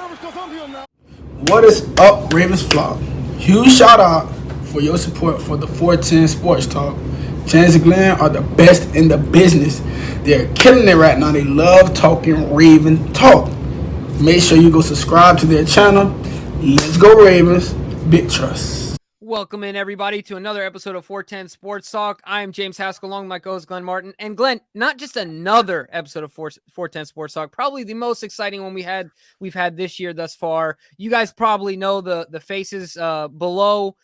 What is up, Ravens flock? Huge shout out for your support for the 410 Sports Talk. James and Glenn are the best in the business. They're killing it right now. They love talking Raven talk. Make sure you go subscribe to their channel. Let's go Ravens. Big trust. Welcome in, everybody, to another episode of 410 Sports Talk. I am James Haskell, along with my co-host Glenn Martin. And Glenn, not just another episode of 410 Sports Talk, probably the most exciting one we've had this year thus far. You guys probably know the faces below,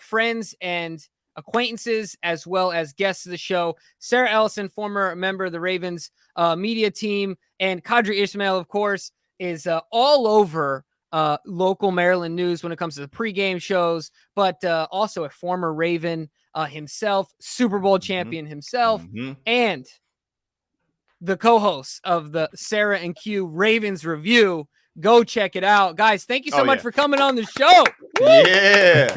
friends and acquaintances, as well as guests of the show. Sarah Ellison, former member of the Ravens media team, and Qadry Ismail, of course, is all over local Maryland news when it comes to the pregame shows, but also a former Raven himself, Super Bowl champion himself, and the co-host of the Sarah and Q Ravens Review. Go check it out. Guys, thank you so much for coming on the show. Yeah.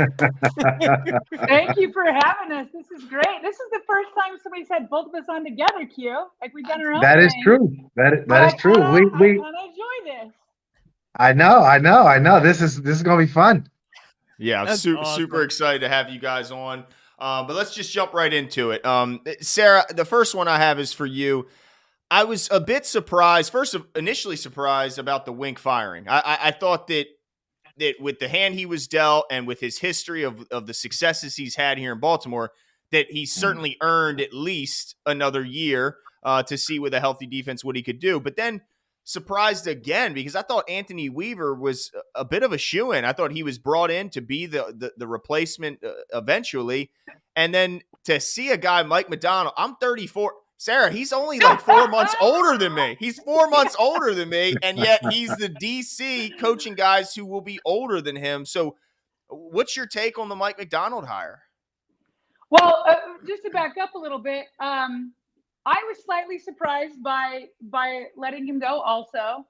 Thank you for having us. This is great. This is the first time somebody's had both of us on together, Q. Like we've done our own That thing. is true. That is true. I kind of enjoy this. I know. This is gonna be fun. Yeah, I'm super excited to have you guys on. But let's just jump right into it. Sarah, the first one I have is for you. I was a bit surprised, initially surprised about the Wink firing. I thought that with the hand he was dealt and with his history of the successes he's had here in Baltimore, that he certainly earned at least another year to see with a healthy defense what he could do. But then surprised again because I thought Anthony Weaver was a bit of a shoo-in. I thought he was brought in to be the replacement eventually. And then to see a guy, Mike Mcdonald, I'm 34. Sarah, he's only like 4 months older than me. He's 4 months older than me, and yet he's the DC coaching guys who will be older than him. So what's your take on the Mike Mcdonald hire? Well, just to back up a little bit, I was slightly surprised by letting him go also.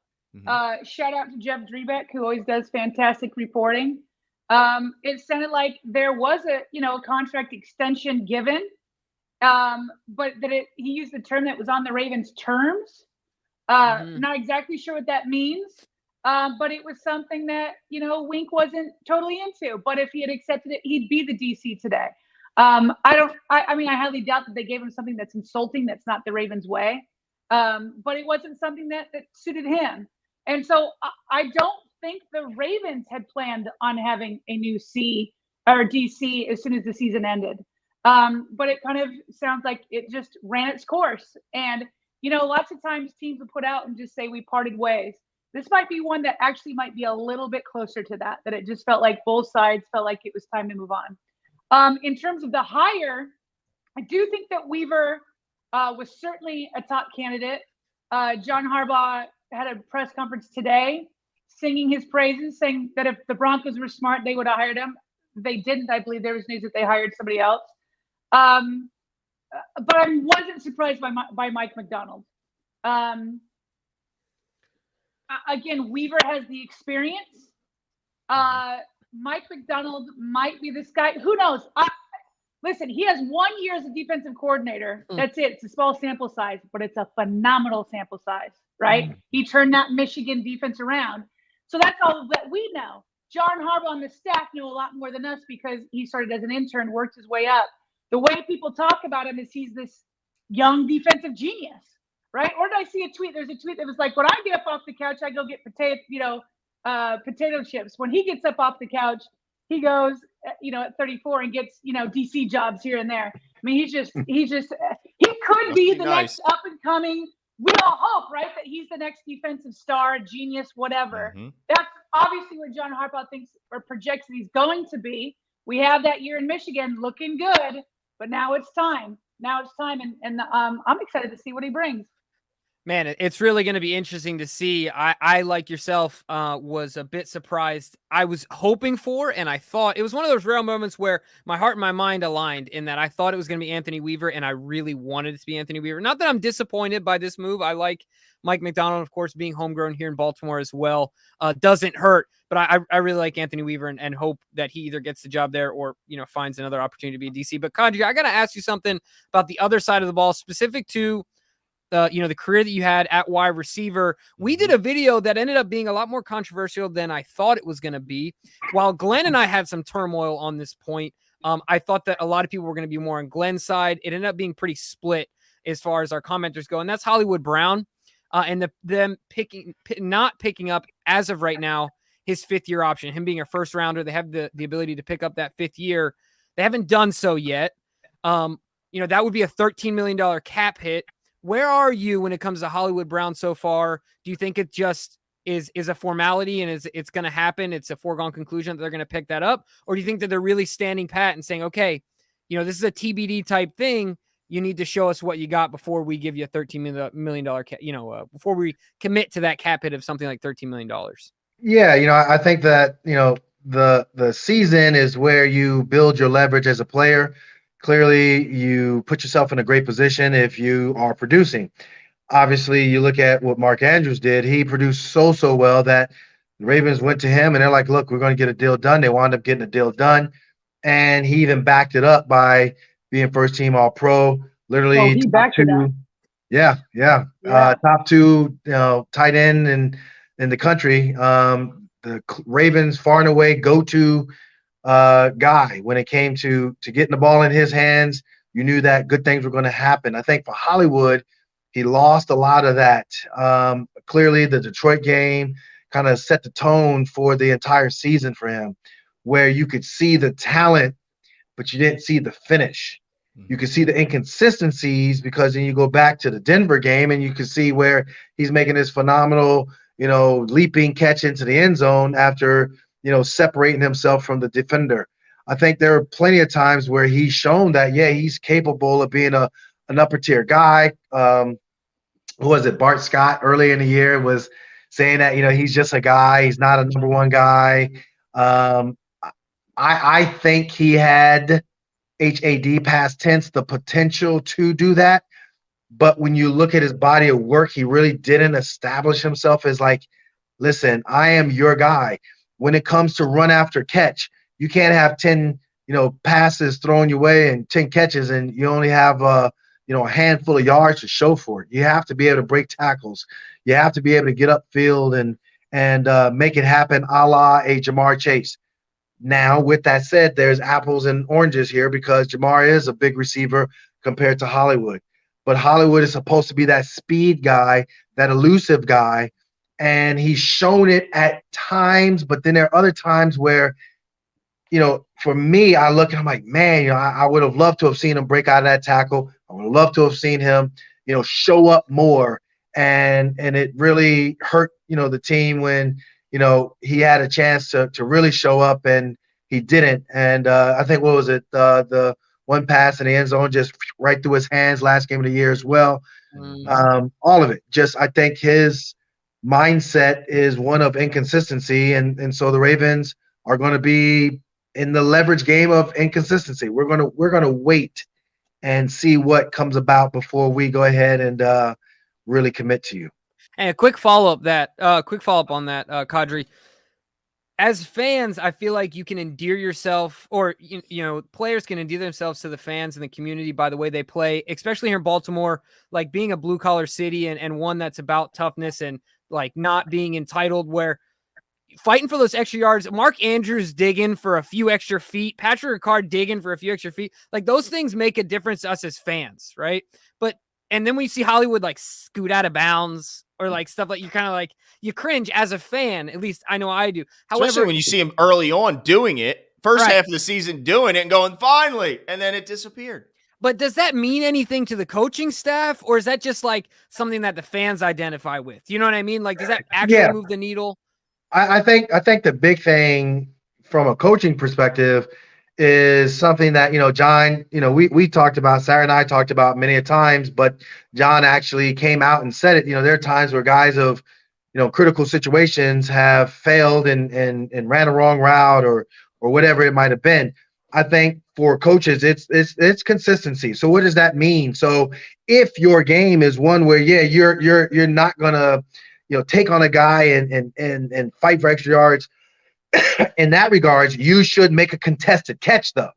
Shout out to Jeff Drebeck, who always does fantastic reporting. It sounded like there was a contract extension given. But he used the term that was on the Ravens' terms. Not exactly sure what that means, but it was something that, Wink wasn't totally into. But if he had accepted it, he'd be the DC today. I highly doubt that they gave him something that's insulting. That's not the Ravens' way. But it wasn't something that suited him. And so I don't think the Ravens had planned on having a new C or DC as soon as the season ended. But it kind of sounds like it just ran its course. And, lots of times teams will put out and just say we parted ways. This might be one that actually might be a little bit closer to that it just felt like both sides felt like it was time to move on. In terms of the hire, I do think that Weaver was certainly a top candidate. John Harbaugh had a press conference today singing his praises, saying that if the Broncos were smart, they would have hired him. They didn't. I believe there was news that they hired somebody else. But I wasn't surprised by Mike Mcdonald. Again, Weaver has the experience. Mike Mcdonald might be this guy. Who knows? Listen, he has 1 year as a defensive coordinator. That's it. It's a small sample size, but it's a phenomenal sample size, right? He turned that Michigan defense around. So that's all that we know. John Harbaugh on the staff knew a lot more than us because he started as an intern, worked his way up. The way people talk about him is he's this young defensive genius, right? Or did I see a tweet? There's a tweet that was like, when I get up off the couch, I go get potato chips. When he gets up off the couch, he goes, at 34 and gets, DC jobs here and there. I mean, he could be the next up and coming. We all hope, right, that he's the next defensive star, genius, whatever. That's obviously what John Harbaugh thinks or projects that he's going to be. We have that year in Michigan looking good. But now it's time. And I'm excited to see what he brings. Man, it's really going to be interesting to see. I like yourself, was a bit surprised. I was hoping for, and I thought it was one of those rare moments where my heart and my mind aligned in that I thought it was going to be Anthony Weaver, and I really wanted it to be Anthony Weaver. Not that I'm disappointed by this move. I like Mike Mcdonald, of course, being homegrown here in Baltimore as well. Doesn't hurt, but I really like Anthony Weaver and hope that he either gets the job there or, finds another opportunity to be in DC. But Qadry, I got to ask you something about the other side of the ball, specific to the career that you had at wide receiver. We did a video that ended up being a lot more controversial than I thought it was going to be. While Glenn and I had some turmoil on this point, I thought that a lot of people were going to be more on Glenn's side. It ended up being pretty split as far as our commenters go, and that's Hollywood Brown and them not picking up as of right now his 5th-year option, him being a first rounder. They have the ability to pick up that 5th year. They haven't done so yet. That would be a $13 million cap hit. Where are you when it comes to Hollywood Brown so far? Do you think it just is a formality and it's going to happen? It's a foregone conclusion that they're going to pick that up? Or do you think that they're really standing pat and saying, okay, this is a TBD type thing. You need to show us what you got before we give you a $13 million cap, before we commit to that cap hit of something like $13 million. Yeah, I think that, the season is where you build your leverage as a player. Clearly, you put yourself in a great position if you are producing. Obviously, you look at what Mark Andrews did. He produced so well that the Ravens went to him and they're like, look, we're going to get a deal done. They wound up getting a deal done. And he even backed it up by being first team All-Pro. Literally, he backed it up. Yeah. Top 2 tight end in the country. The Ravens far and away go-to guy when it came to getting the ball in his hands. You knew that good things were going to happen. I think for Hollywood, he lost a lot of that. Clearly, the Detroit game kind of set the tone for the entire season for him, where you could see the talent, but you didn't see the finish. You could see the inconsistencies because then you go back to the Denver game and you can see where he's making this phenomenal, leaping catch into the end zone after, separating himself from the defender. I think there are plenty of times where he's shown that, he's capable of being an upper tier guy. Who was it? Bart Scott early in the year was saying that, he's just a guy. He's not a number 1 guy. I think he had HAD past tense, the potential to do that. But when you look at his body of work, he really didn't establish himself as like, listen, I am your guy. When it comes to run after catch, you can't have 10, passes thrown your way and 10 catches and you only have, a handful of yards to show for it. You have to be able to break tackles. You have to be able to get upfield and make it happen a la a Jamar Chase. Now, with that said, there's apples and oranges here because Jamar is a big receiver compared to Hollywood. But Hollywood is supposed to be that speed guy, that elusive guy, and he's shown it at times. But then there are other times where, for me, I look and I'm like, man, I would have loved to have seen him break out of that tackle. I would have loved to have seen him, show up more. And it really hurt, the team when he had a chance to really show up and he didn't. And I think, what was it? The one pass in the end zone just right through his hands last game of the year as well. All of it. Just, I think his mindset is one of inconsistency. And so the Ravens are going to be in the leverage game of inconsistency. We're going to wait and see what comes about before we go ahead and really commit to you. And a quick follow-up on that, Qadry. As fans, I feel like you can endear yourself, or players can endear themselves to the fans and the community by the way they play, especially here in Baltimore, like being a blue-collar city and one that's about toughness and like not being entitled, where fighting for those extra yards, Mark Andrews digging for a few extra feet, Patrick Ricard digging for a few extra feet, like those things make a difference to us as fans, right? And then we see Hollywood like scoot out of bounds or like stuff like you kind of like you cringe as a fan. At least I know I do. However, especially when you see him early on doing it, first half of the season doing it and going finally, and then it disappeared. But does that mean anything to the coaching staff, or is that just like something that the fans identify with? You know what I mean? Like, does that actually move the needle? I think the big thing from a coaching perspective is something that, John, we talked about, Sarah and I talked about many a times, but John actually came out and said it. There are times where guys of, critical situations have failed and ran a wrong route or whatever it might have been. I think for coaches, it's consistency. So what does that mean? So if your game is one where, you're not gonna, take on a guy and fight for extra yards, in that regards, you should make a contested catch though.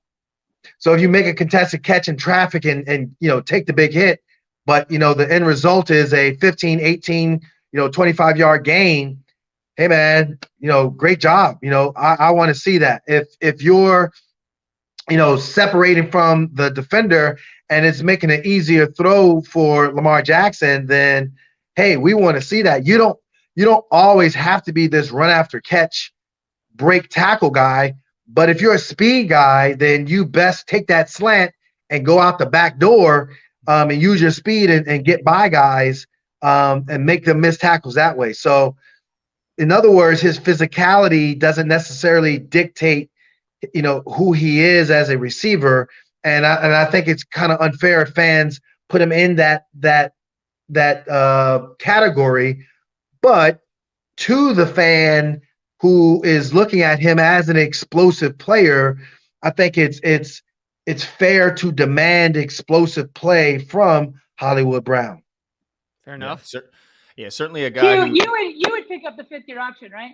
So if you make a contested catch in traffic and take the big hit, but the end result is a 15, 18, 25-yard gain. Hey man, great job. I want to see that. If you're, separating from the defender and it's making an easier throw for Lamar Jackson, then hey, we want to see that. You don't always have to be this run after catch, break tackle guy. But if you're a speed guy, then you best take that slant and go out the back door and use your speed and get by guys and make them miss tackles that way. So, in other words, his physicality doesn't necessarily dictate, who he is as a receiver. And I think it's kind of unfair if fans put him in that category. But to the fan who is looking at him as an explosive player, I think it's fair to demand explosive play from Hollywood Brown. Fair enough. Yeah, certainly a guy. You would pick up the 5th-year option, right?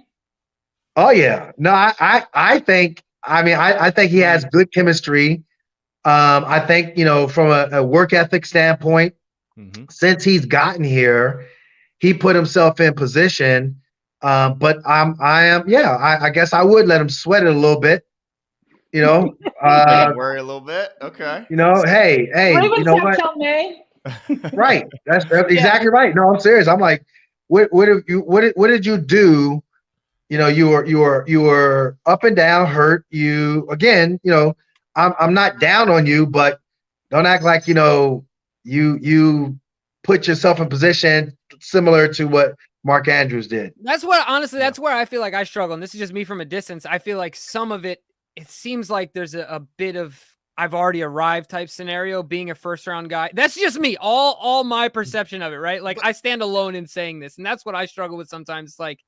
Oh yeah, no, I think he has good chemistry. I think from a work ethic standpoint, since he's gotten here, he put himself in position. But I guess I would let him sweat it a little bit. Worry a little bit. Okay. Hey, Ravens you know have what? till May. Right. That's exactly right. No, I'm serious. I'm like, what did you do? You were up and down, hurt. I'm not down on you, but don't act like you put yourself in position similar to what Mark Andrews did. That's where I feel like I struggle. And this is just me from a distance. I feel like some of it seems like there's a bit of I've already arrived type scenario being a first round guy. That's just me. All my perception of it, right? Like I stand alone in saying this. And that's what I struggle with sometimes. Like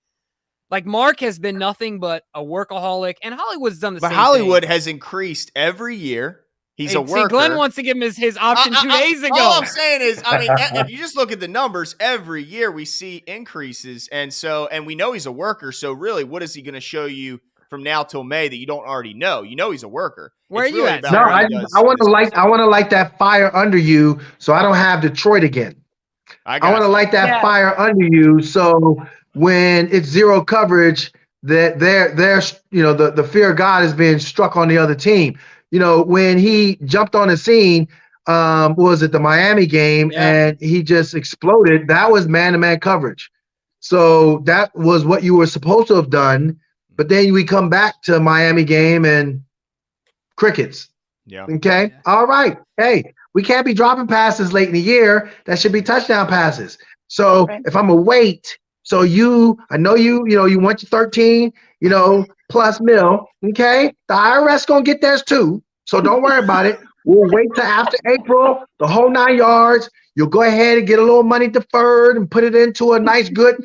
Mark has been nothing but a workaholic, and Hollywood's done the same thing. But Hollywood has increased every year. He's a worker. Glenn wants to give him his option 2 days ago. All I'm saying is, if you just look at the numbers, every year we see increases. And we know he's a worker. So really, what is he going to show you from now till May that you don't already know? He's a worker. Where are you at? No, I want to light that fire under you so I don't have Detroit again. I want to light that fire under you so when it's zero coverage, that the fear of God is being struck on the other team. When he jumped on the scene, was it the Miami game, and he just exploded? That was man-to-man coverage. So that was what you were supposed to have done. But then we come back to Miami game and crickets. Yeah. Okay. Yeah. All right. Hey, we can't be dropping passes late in the year. That should be touchdown passes. So if I'm a wait, so I know you want your 13, plus mil. Okay. The IRS gonna get theirs too. So don't worry about it. We'll wait till after April, the whole 9 yards. You'll go ahead and get a little money deferred and put it into a nice, good,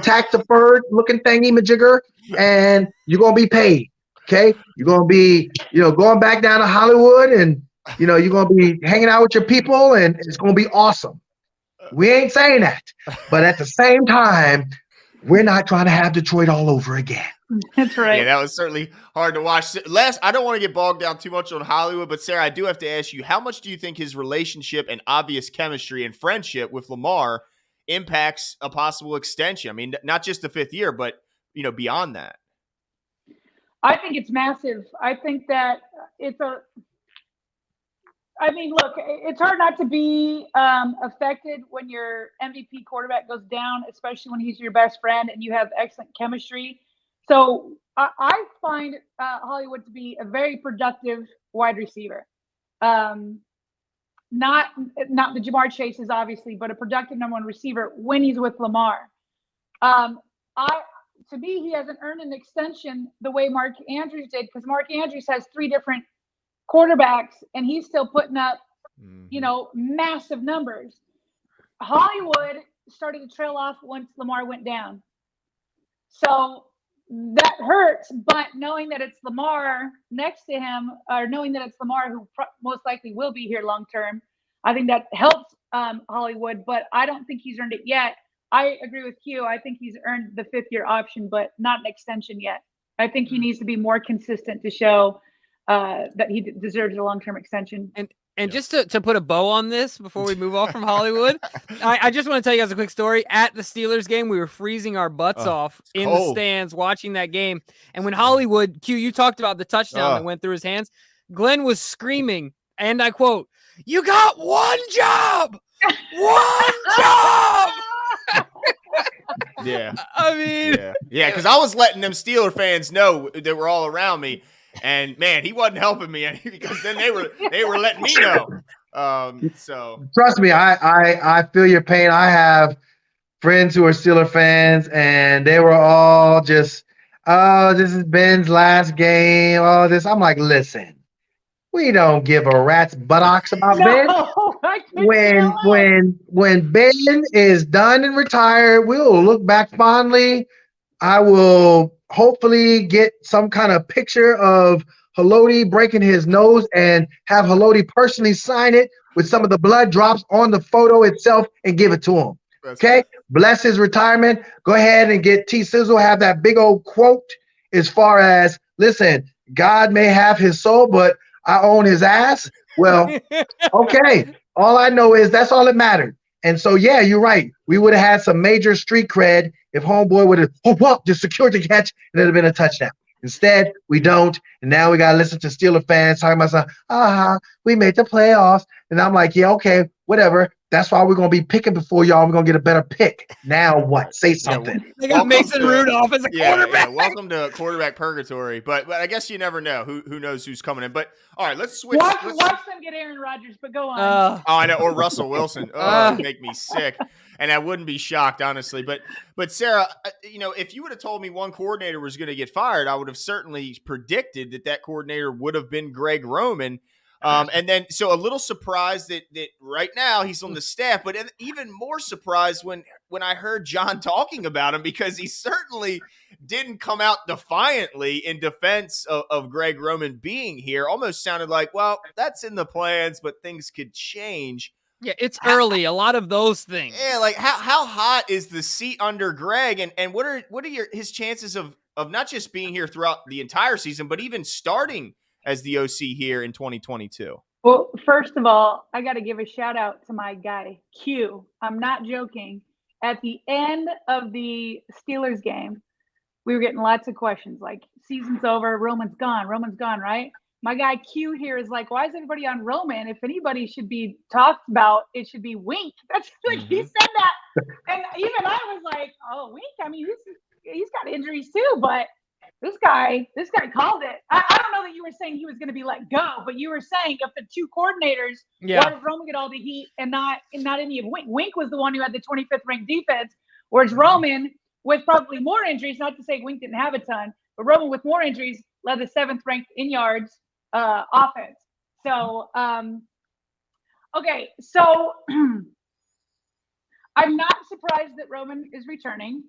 tax deferred looking thingy-majigger, and you're going to be paid. Okay. You're going to be, going back down to Hollywood, and, you're going to be hanging out with your people, and it's going to be awesome. We ain't saying that. But at the same time, we're not trying to have Detroit all over again. That's right. Yeah, that was certainly hard to watch. I don't want to get bogged down too much on Hollywood, but Sarah, I do have to ask you, how much do you think his relationship and obvious chemistry and friendship with Lamar impacts a possible extension? I mean, not just the 5th year, but, beyond that. I think it's massive. I think that look, it's hard not to be affected when your MVP quarterback goes down, especially when he's your best friend and you have excellent chemistry. So I find Hollywood to be a very productive wide receiver. Not the Jamar Chases, obviously, but a productive number 1 receiver when he's with Lamar. To me, he hasn't earned an extension the way Mark Andrews did, because Mark Andrews has 3 different quarterbacks and he's still putting up, massive numbers. Hollywood started to trail off once Lamar went down. So that hurts, but knowing that it's Lamar next to him, or knowing that it's Lamar who most likely will be here long term, I think that helps Hollywood, but I don't think he's earned it yet. I agree with Q. I think he's earned the 5th-year option, but not an extension yet. I think he needs to be more consistent to show that he deserves a long-term extension. And just to put a bow on this before we move off from Hollywood, I just want to tell you guys a quick story. At the Steelers game, we were freezing our butts off in the stands watching that game. And when Hollywood, Q, you talked about the touchdown that went through his hands, Glenn was screaming, and I quote, "You got one job! One job!" Yeah. I mean. Yeah, because I was letting them Steeler fans know that were all around me. And man, he wasn't helping me any because then they were letting me know. So trust me, I feel your pain. I have friends who are Steeler fans, and they were all just, "Oh, this is Ben's last game. Oh, this." I'm like, listen, we don't give a rat's buttocks about Ben. When Ben is done and retired, we will look back fondly. I will hopefully get some kind of picture of Haloti breaking his nose and have Haloti personally sign it with some of the blood drops on the photo itself and give it to him. Okay? Bless his retirement. Go ahead and get T-Sizzle, have that big old quote as far as, listen, God may have his soul, but I own his ass. Well, okay. All I know is that's all that mattered. And so, yeah, you're right. We would have had some major street cred if homeboy would have just secured the catch and it would have been a touchdown. Instead, we don't. And now we got to listen to Steeler fans talking about something. We made the playoffs. And I'm like, yeah, okay, whatever. That's why we're going to be picking before y'all. We're going to get a better pick. Now what? Say something. They got Mason Rudolph as a quarterback. Yeah, welcome to quarterback purgatory. But I guess you never know who knows who's coming in. But all right, let's switch. Watch them get Aaron Rodgers, but go on. I know, or Russell Wilson. It'd make me sick. And I wouldn't be shocked, honestly. But Sarah, if you would have told me one coordinator was going to get fired, I would have certainly predicted that coordinator would have been Greg Roman. And then, so a little surprised that right now he's on the staff, but even more surprised when I heard John talking about him, because he certainly didn't come out defiantly in defense of Greg Roman being here. Almost sounded like, well, that's in the plans, but things could change. Yeah, it's early. A lot of those things. Yeah, like how hot is the seat under Greg, and what are his chances of not just being here throughout the entire season, but even starting as the OC here in 2022? Well, first of all, I got to give a shout out to my guy, Q. I'm not joking. At the end of the Steelers game, we were getting lots of questions like, season's over, Roman's gone, right? My guy Q here is like, why is everybody on Roman? If anybody should be talked about, it should be Wink. That's like, he said that. And even I was like, oh, Wink? I mean, he's got injuries too, but this guy called it. I don't know that you were saying he was going to be let go, but you were saying if the two coordinators, why did Roman get all the heat and not any of Wink? Wink was the one who had the 25th ranked defense, whereas Roman, with probably more injuries, not to say Wink didn't have a ton, but Roman with more injuries led the 7th ranked in yards offense. So, okay. So I'm not surprised that Roman is returning.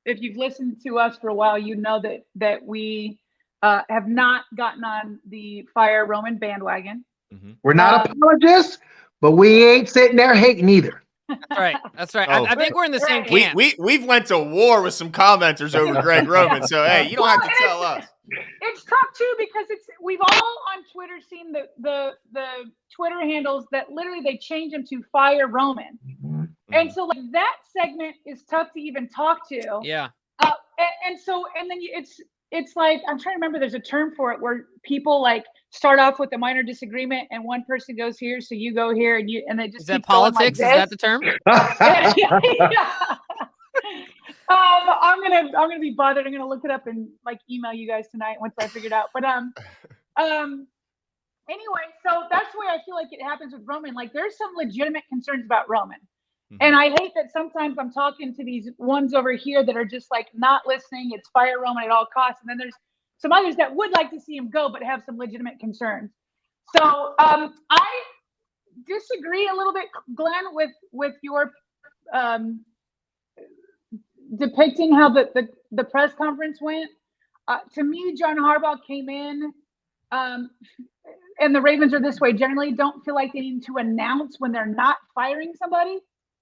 If you've listened to us for a while, you know that we have not gotten on the fire Roman bandwagon. Mm-hmm. We're not apologists, but we ain't sitting there hating either. That's right. I think we're in the same camp. We've went to war with some commenters over Greg Roman, so hey, you don't have to tell us. It's tough too, because we've all on Twitter seen the Twitter handles that literally they change them to Fire Roman, and so like that segment is tough to even talk to. Yeah. And then it's like, I'm trying to remember, there's a term for it where people like start off with a minor disagreement and one person goes here, so you go here, and they just, is that politics? Like, is that the term? Yeah. I'm gonna be bothered. I'm gonna look it up and like email you guys tonight once I figure it out. But anyway, so that's the way I feel like it happens with Roman. Like there's some legitimate concerns about Roman. And I hate that sometimes I'm talking to these ones over here that are just like not listening. It's fire Roman at all costs. And then there's some others that would like to see him go, but have some legitimate concerns. So I disagree a little bit, Glenn, with your depicting how the press conference went. To me, John Harbaugh came in, and the Ravens are this way, generally don't feel like they need to announce when they're not firing somebody.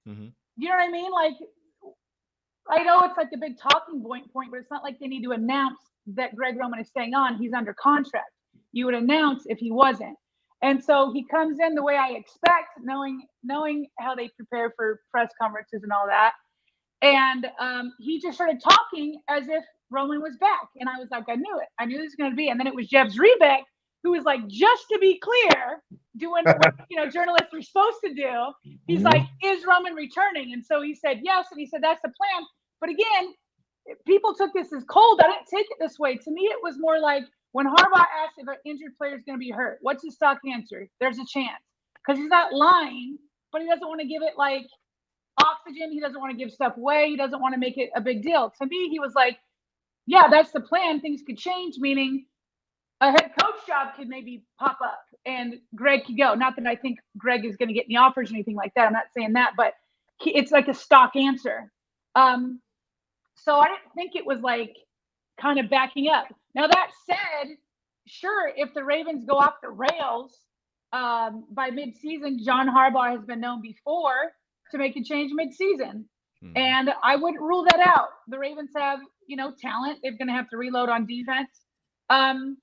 Mm-hmm. You know what I mean? Like, I know it's like the big talking point, but it's not like they need to announce that Greg Roman is staying on. He's under contract. you would announce if he wasn't. And so he comes in the way I expect, knowing how they prepare for press conferences and all that. And he just started talking as if Roman was back. And I was like, I knew it. I knew this was going to be. And then it was Jeff Zrebiec, who was like, just to be clear, doing what journalists are supposed to do. He's like, is Roman returning? And so he said yes. And he said, that's the plan. But again, people took this as cold. I didn't take it this way. To me, it was more like when Harbaugh asked if an injured player is going to be hurt, what's his stock answer? There's a chance. Because he's not lying, but he doesn't want to give it like oxygen. He doesn't want to give stuff away. He doesn't want to make it a big deal. To me, he was like, yeah, that's the plan. Things could change, meaning a head coach job could maybe pop up and Greg could go. Not that I think Greg is going to get any offers or anything like that. I'm not saying that, but it's like a stock answer. So I didn't think it was like kind of backing up. Now that said, sure, if the Ravens go off the rails by midseason, John Harbaugh has been known before to make a change midseason. And I wouldn't rule that out. The Ravens have, talent. They're going to have to reload on defense. But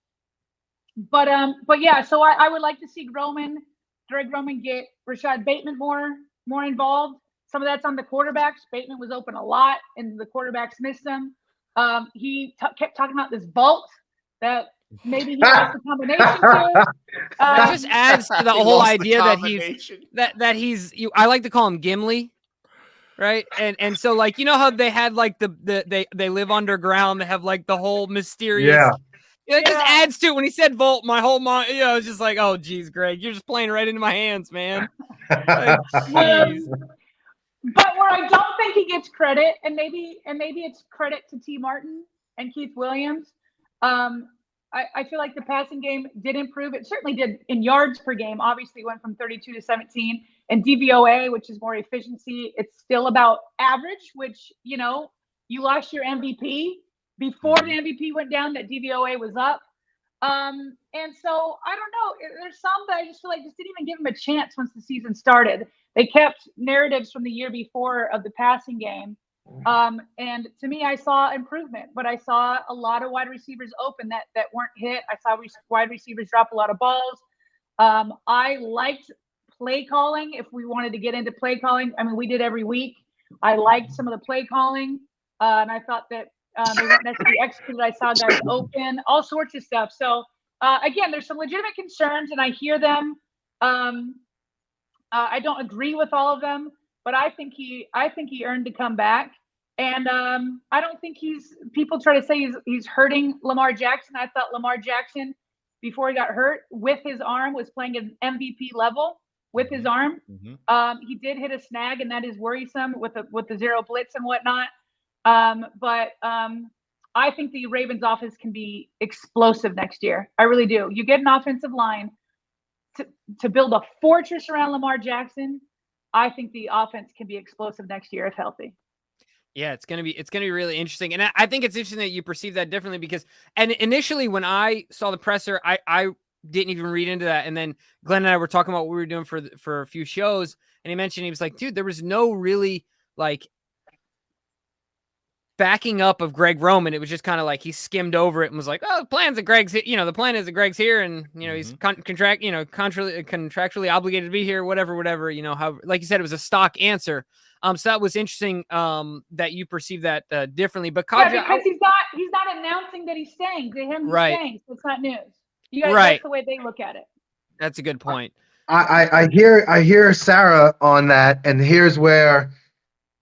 yeah, so I would like to see Greg Roman get Rashad Bateman more involved. Some of that's on the quarterbacks. Bateman was open a lot, and the quarterbacks missed him. He kept talking about this vault that maybe he has the combination to. It just adds to the whole idea that he's. I like to call him Gimli, right? And so like how they had like they live underground. They have like the whole mysterious. Yeah. It just adds to it. When he said vault, my whole mind, I was just like, oh, geez, Greg, you're just playing right into my hands, man. Like, but where I don't think he gets credit, and maybe it's credit to T. Martin and Keith Williams. I feel like the passing game did improve. It certainly did in yards per game. Obviously, went from 32 to 17. And DVOA, which is more efficiency, it's still about average. Which you lost your MVP before the MVP went down. That DVOA was up. And so I don't know. There's some that I just feel like just didn't even give him a chance once the season started. They kept narratives from the year before of the passing game. And to me, I saw improvement, but I saw a lot of wide receivers open that weren't hit. I saw wide receivers drop a lot of balls. I liked play calling. If we wanted to get into play calling, I mean, we did every week. I liked some of the play calling. And I thought that they weren't necessarily executed. I saw guys open, all sorts of stuff. So again, there's some legitimate concerns, and I hear them. I don't agree with all of them, but I think he earned to come back. And I don't think people try to say he's hurting Lamar Jackson. I thought Lamar Jackson, before he got hurt with his arm, was playing at an MVP level with his arm. He did hit a snag, and that is worrisome with the zero blitz and whatnot. But I think the Ravens offense can be explosive next year. I really do. You get an offensive line to build a fortress around Lamar Jackson. I think the offense can be explosive next year if healthy. Yeah, it's gonna be really interesting, and I think it's interesting that you perceive that differently because, and initially when I saw the presser, I didn't even read into that, and then Glenn and I were talking about what we were doing for a few shows, and he mentioned he was like, dude, there was no really like backing up of Greg Roman. It was just kind of like he skimmed over it and was like, "Oh, the plan's that Greg's, the plan is that Greg's here, and he's contractually obligated to be here, whatever. How, like you said, it was a stock answer. So that was interesting. That you perceive that differently. But Qadry, because he's not announcing that he's staying. To him, he's staying. So it's not news. You guys, that's the way they look at it. That's a good point. I hear Sarah on that, and here's where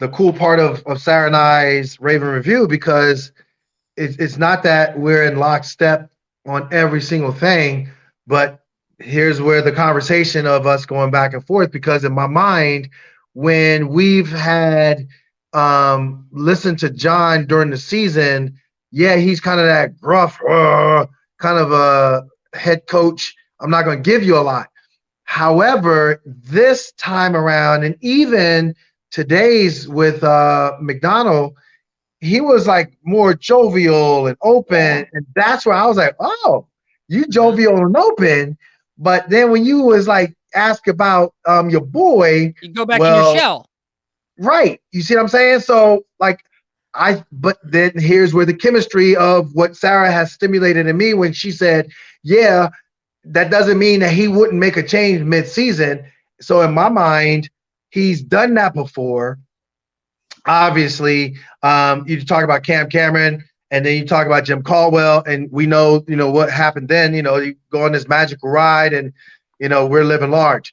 the cool part of Sarah and I's Raven Review, because it's not that we're in lockstep on every single thing, but here's where the conversation of us going back and forth, because in my mind, when we've had listened to John during the season, yeah, he's kind of that gruff, kind of a head coach. I'm not going to give you a lot. However, this time around, and even today's with Mcdonald, he was like more jovial and open, and that's where I was like, oh, you jovial and open. But then when you was like ask about your boy, you go back in your shell, right? You see what I'm saying? So like, But then here's where the chemistry of what Sarah has stimulated in me when she said, yeah, that doesn't mean that he wouldn't make a change mid-season. So in my mind, he's done that before. Obviously, you talk about Cam Cameron, and then you talk about Jim Caldwell, and we know, what happened then. You go on this magical ride, and we're living large.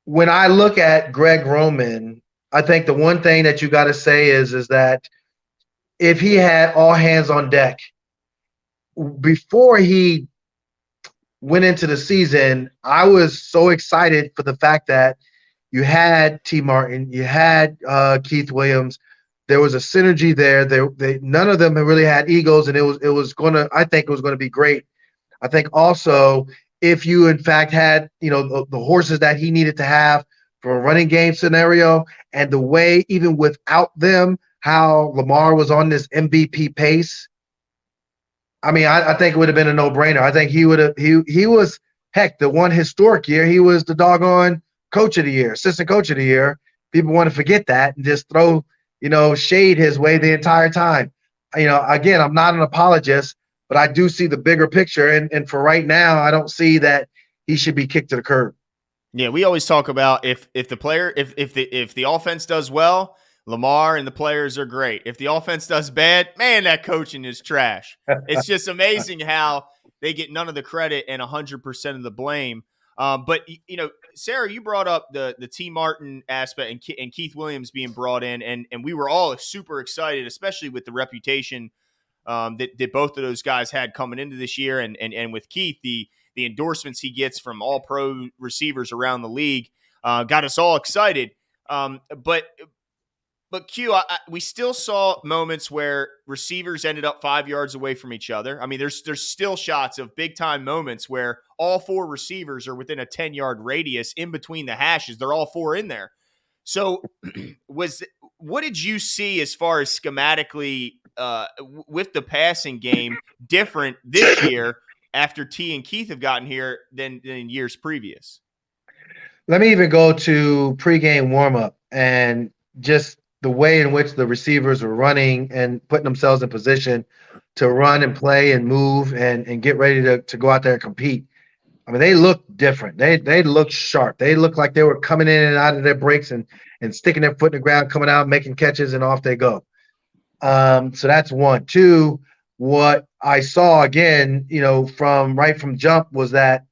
When I look at Greg Roman, I think the one thing that you got to say is that if he had all hands on deck before he went into the season, I was so excited for the fact that you had T. Martin, you had Keith Williams. There was a synergy there. None of them really had egos, and I think it was gonna be great. I think also if you in fact had the horses that he needed to have for a running game scenario, and the way even without them, how Lamar was on this MVP pace. I mean, I think it would have been a no-brainer. I think he would have. He was, heck, the one historic year. He was the doggone coach of the year, assistant coach of the year. People want to forget that and just throw shade his way the entire time. Again, I'm not an apologist, but I do see the bigger picture. And for right now, I don't see that he should be kicked to the curb. Yeah, we always talk about if the offense does well, Lamar and the players are great. If the offense does bad, man, that coaching is trash. It's just amazing how they get none of the credit and 100% of the blame. But Sarah, you brought up the T. Martin aspect and Keith Williams being brought in, and we were all super excited, especially with the reputation that both of those guys had coming into this year, and with Keith, the endorsements he gets from all pro receivers around the league got us all excited. But Q, we still saw moments where receivers ended up 5 yards away from each other. I mean, there's still shots of big time moments where all four receivers are within a 10-yard radius in between the hashes. They're all four in there. So what did you see as far as schematically with the passing game different this year after T and Keith have gotten here than in years previous? Let me even go to pregame warmup and just the way in which the receivers were running and putting themselves in position to run and play and move and get ready to go out there and compete. I mean, they looked different. They looked sharp. They looked like they were coming in and out of their breaks and sticking their foot in the ground, coming out, making catches, and off they go. So that's one. Two, what I saw again, from jump was that,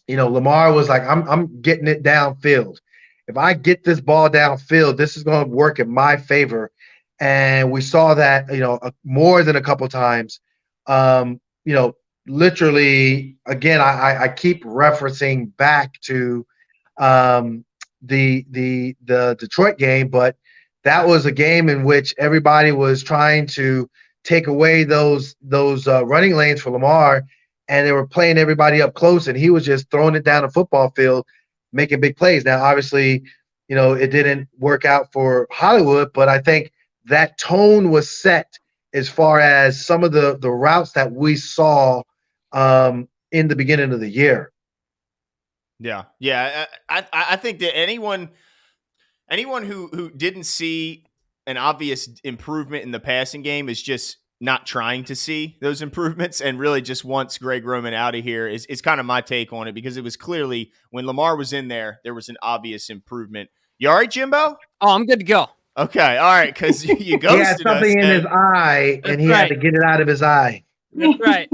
Lamar was like, I'm getting it downfield. If I get this ball downfield, this is going to work in my favor. And we saw that, more than a couple times. Literally, again, I keep referencing back to the Detroit game, but that was a game in which everybody was trying to take away those running lanes for Lamar, and they were playing everybody up close, and he was just throwing it down the football field, making big plays. Now, obviously, it didn't work out for Hollywood, but I think that tone was set as far as some of the routes that we saw in the beginning of the year. Yeah. I think that anyone who didn't see an obvious improvement in the passing game is just not trying to see those improvements and really just wants Greg Roman out of here is kind of my take on it, because it was clearly when Lamar was in there was an obvious improvement. You all right, Jimbo? Oh, I'm good to go. Okay. All right. Because you ghosted he had something in his eye, and he had to get it out of his eye. That's right.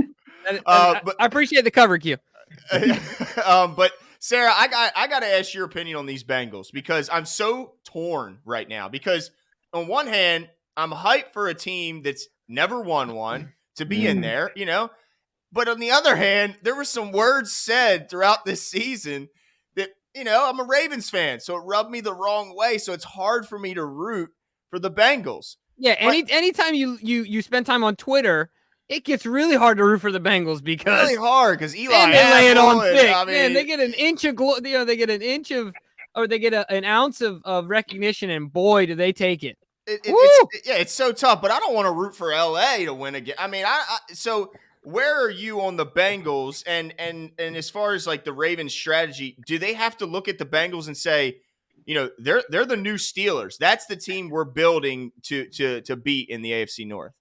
I appreciate the cover, Q. But Sarah, I got to ask your opinion on these Bengals, because I'm so torn right now. Because on one hand, I'm hyped for a team that's never won one to be in there, But on the other hand, there were some words said throughout this season that, I'm a Ravens fan, so it rubbed me the wrong way. So it's hard for me to root for the Bengals. Yeah, anytime you spend time on Twitter, it gets really hard to root for the Bengals because really hard because Eli and they lay it on thick. I mean, man, they get an inch of they get an inch of, or they get an ounce of recognition, and boy, do they take it. It's so tough. But I don't want to root for LA to win again. I mean, so where are you on the Bengals? And as far as like the Ravens strategy, do they have to look at the Bengals and say, they're the new Steelers. That's the team we're building to beat in the AFC North.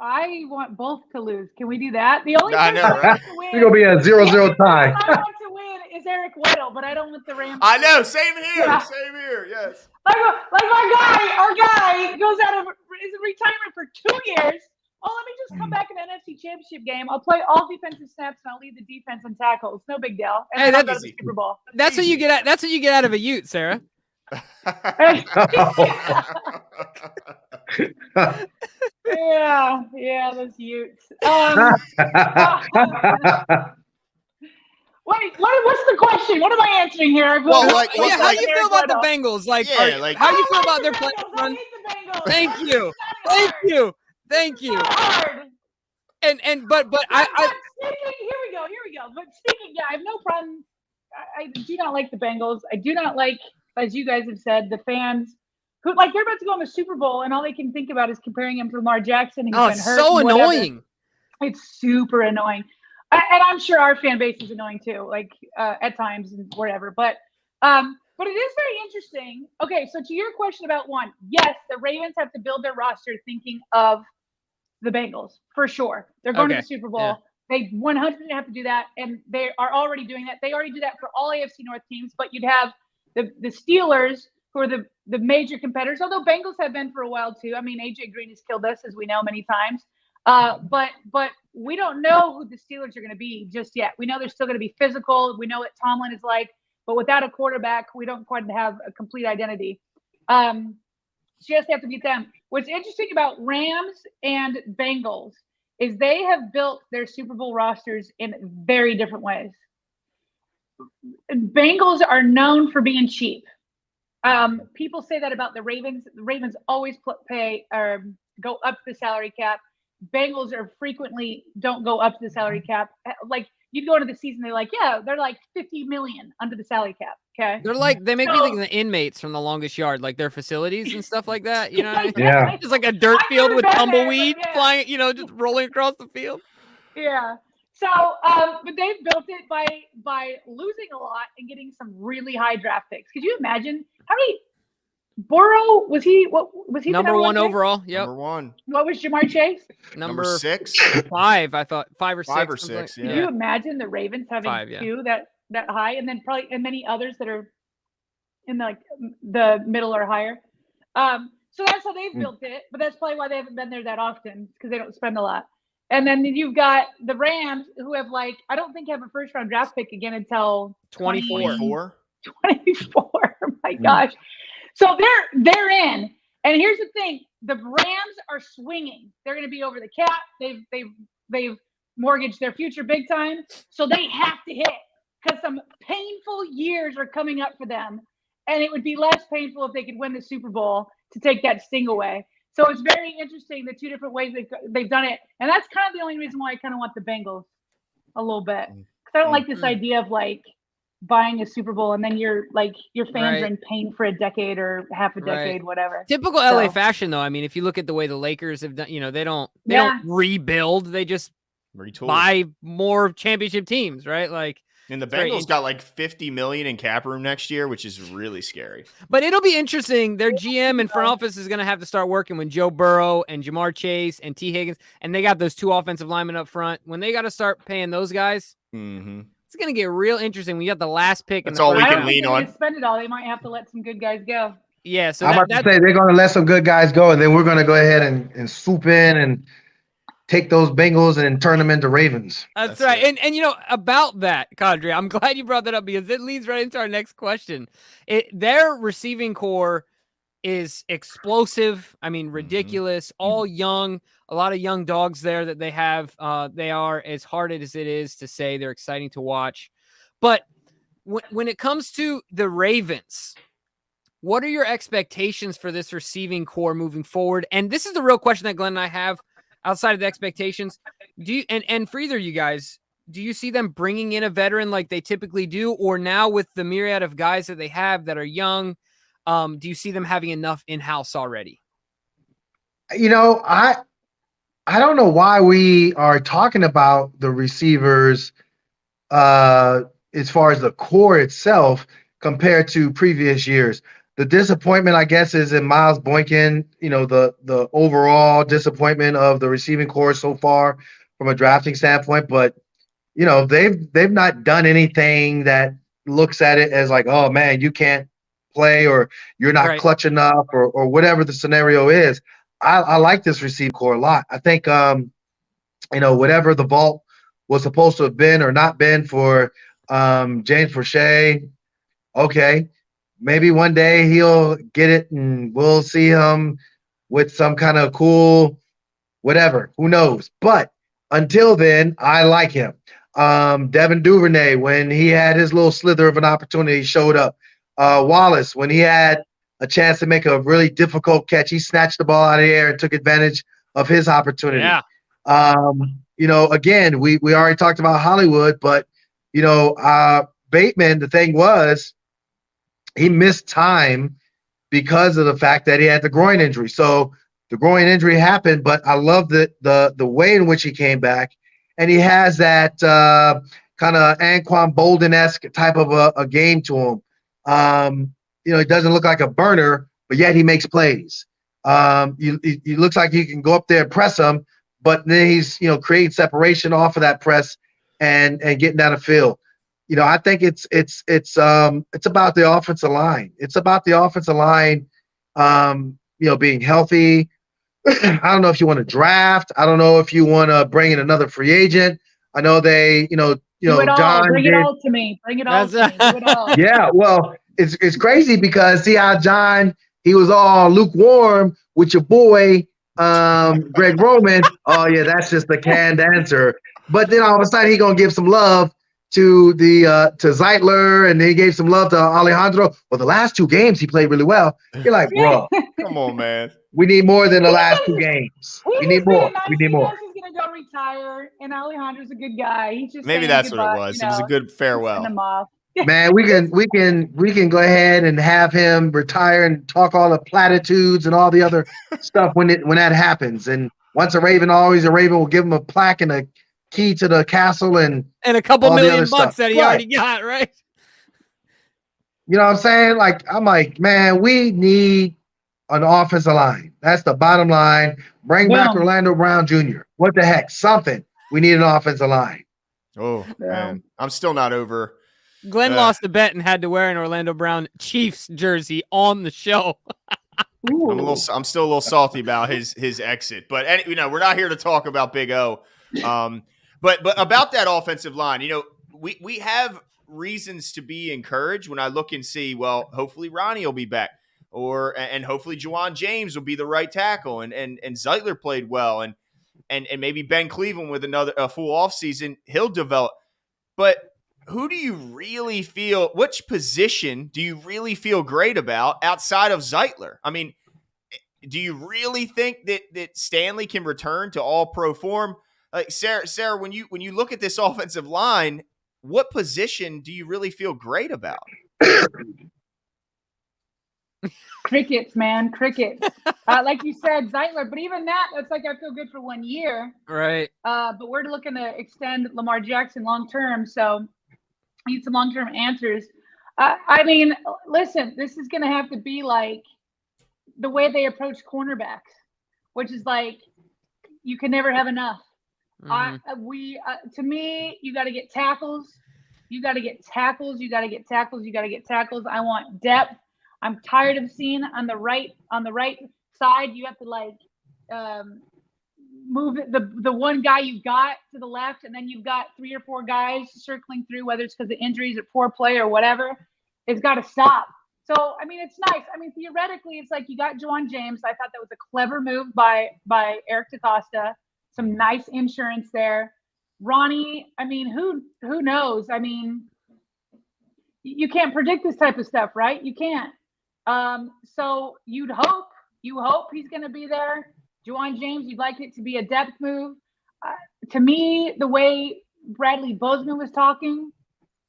I want both to lose. Can we do that? The only I person know, right? to win, It's gonna be a 0-0 tie. I want to win is Eric Weddle, but I don't want the Rams. I know. Same here. Yeah. Same here. Yes. Like our guy goes out of is in retirement for 2 years. Oh, let me just come back in the NFC Championship game. I'll play all defensive snaps and I'll lead the defense in tackles. No big deal. And then I'll go to the Super Bowl. That's what you get at. That's what you get out of a Ute, Sarah. Yeah, those Utes. Wait, what's the question? What am I answering here? How do you feel about the Bengals? How do you feel about their play? Thank you. But here we go. But speaking, I have no problem. I do not like the Bengals. I do not like, as you guys have said, the fans who they're about to go in the Super Bowl and all they can think about is comparing him to Lamar Jackson. It's so annoying. It's super annoying. And I'm sure our fan base is annoying too, at times and whatever. But it is very interesting. Okay, so to your question about one, yes, the Ravens have to build their roster thinking of the Bengals for sure. They're going to the Super Bowl. Yeah. They 100% have to do that, and they are already doing that. They already do that for all AFC North teams. But you'd have the Steelers, who are the major competitors. Although Bengals have been for a while too. I mean, AJ Green has killed us, as we know, many times. But we don't know who the Steelers are going to be just yet. We know they're still going to be physical. We know what Tomlin is like, but without a quarterback, we don't quite have a complete identity. Just have to beat them. What's interesting about Rams and Bengals is they have built their Super Bowl rosters in very different ways. Bengals are known for being cheap. People say that about the Ravens. The Ravens always go up to the salary cap. Bengals are frequently don't go up to the salary cap. Like you'd go into the season, they're like 50 million under the salary cap. Okay. They make me think of the inmates from The Longest Yard, like their facilities and stuff like that. You know what I mean? Yeah. Just like a dirt field with tumbleweed flying, just rolling across the field. Yeah. So, but they've built it by losing a lot and getting some really high draft picks. Could you imagine how many? Burrow was he number one overall? Yep. Number one. What was Jamar Chase? Number 6. 5, I thought 5 or 6. 5 or 6. Yeah. Could you imagine the Ravens having 5, yeah. 2 that high, and then probably and many others that are in the middle or higher. So that's how they've built it, but that's probably why they haven't been there that often because they don't spend a lot. And then you've got the Rams who have I don't think have a first round draft pick again until 24. 24. Oh my gosh. So they're in. And here's the thing. The Rams are swinging. They're going to be over the cap. They've mortgaged their future big time. So they have to hit because some painful years are coming up for them. And it would be less painful if they could win the Super Bowl to take that sting away. So it's very interesting, the 2 different ways they've done it. And that's kind of the only reason why I kind of want the Bengals a little bit. Because I don't like this idea of buying a Super Bowl and then your fans are in pain for a decade or half a decade, whatever. Typical LA fashion, though. I mean, if you look at the way the Lakers have done, they don't rebuild. They just retool. Buy more championship teams, right? And the Bengals got 50 million in cap room next year, which is really scary. But it'll be interesting. Their GM and front office is going to have to start working when Joe Burrow and Jamar Chase and T. Higgins, and they got those 2 offensive linemen up front. When they got to start paying those guys, it's going to get real interesting when you got the last pick. That's all we can lean on. To spend it all. They might have to let some good guys go. Yeah. So I'm about to say they're going to let some good guys go, and then we're going to go ahead and swoop in and take those Bengals and turn them into Ravens. That's right. And about that, Qadry, I'm glad you brought that up because it leads right into our next question. Their receiving core is explosive. I mean, ridiculous, all young, a lot of young dogs there that they have. They are, as hard as it is to say, they're exciting to watch. But when it comes to the Ravens, what are your expectations for this receiving core moving forward? And this is the real question that Glenn and I have outside of the expectations. Do you, and for either of you guys, do you see them bringing in a veteran like they typically do? Or now with the myriad of guys that they have that are young, do you see them having enough in-house already? I don't know why we are talking about the receivers as far as the core itself compared to previous years. The disappointment, I guess, is in Miles Boykin, the overall disappointment of the receiving core so far from a drafting standpoint. But, they've not done anything that looks at it as like, oh, man, you can't play or you're not clutch enough or whatever the scenario is. I like this receiving core a lot. I think, whatever the vault was supposed to have been or not been for James Prochet, okay, maybe one day he'll get it and we'll see him with some kind of cool whatever. Who knows? But until then, I like him. Devin Duvernay, when he had his little slither of an opportunity, showed up. Wallace, when he had a chance to make a really difficult catch, he snatched the ball out of the air and took advantage of his opportunity. Yeah. Again, we already talked about Hollywood, but Bateman, the thing was, he missed time because of the fact that he had the groin injury. So the groin injury happened, but I love the way in which he came back, and he has that kind of Anquan Bolden-esque type of a game to him. He doesn't look like a burner, but yet he makes plays. He looks like you can go up there and press him, but then he's creating separation off of that press and getting down the field. I think it's about the offensive line. It's about the offensive line, being healthy. I don't know if you want to draft. I don't know if you want to bring in another free agent. I know they, do it all. John Bring did. It all to me. Bring it all to me. Do it all. Yeah, well, it's crazy because see how John, he was all lukewarm with your boy Greg Roman. Oh yeah, that's just the canned answer. But then all of a sudden he gonna give some love to Zeitler, and he gave some love to Alejandro. Well, the last 2 games he played really well. You're like, bro, come on, man. We need more than the last 2 games. We need more. We need more. He's gonna go retire, and Alejandro's a good guy. He's just maybe that's what it was. It was a good farewell. Send him off. Man, we can go ahead and have him retire and talk all the platitudes and all the other stuff when that happens. And once a Raven, always a Raven. We'll give him a plaque and a key to the castle and a couple million bucks that he right. already got, right? You know what I'm saying? I'm like, man, we need an offensive line. That's the bottom line. Bring back Orlando Brown Jr. What the heck? Something. We need an offensive line. Oh, man. I'm still not over. Glenn lost a bet and had to wear an Orlando Brown Chiefs jersey on the show. I'm still a little salty about his exit, but we're not here to talk about Big O. But about that offensive line, we have reasons to be encouraged when I look and see, well, hopefully Ronnie will be back, and hopefully Juwan James will be the right tackle, and Zeitler played well, and maybe Ben Cleveland with a full offseason, he'll develop. But who do you really feel, which position do you really feel great about outside of Zeitler? I mean, do you really think that Stanley can return to all pro form? Like Sarah, when you look at this offensive line, what position do you really feel great about? Crickets, man, crickets. Like you said, Zeitler, but even that's like I feel good for 1 year. Right. But we're looking to extend Lamar Jackson long term, so I need some long term answers. I mean, listen, this is going to have to be like the way they approach cornerbacks, which is like you can never have enough. Mm-hmm. To me, you got to get tackles. You got to get tackles. You got to get tackles. You got to get tackles. I want depth. I'm tired of seeing on the right side. You have to move the one guy you've got to the left, and then you've got 3 or 4 guys circling through, whether it's because of injuries or poor play or whatever. It's got to stop. So, I mean, it's nice. I mean, theoretically, it's like you got Juwan James. I thought that was a clever move by Eric DaCosta. Some nice insurance there. Ronnie, I mean, who knows? I mean, you can't predict this type of stuff, right? You can't. So you hope he's going to be there. Juwan James, you'd like it to be a depth move. To me, the way Bradley Bozeman was talking,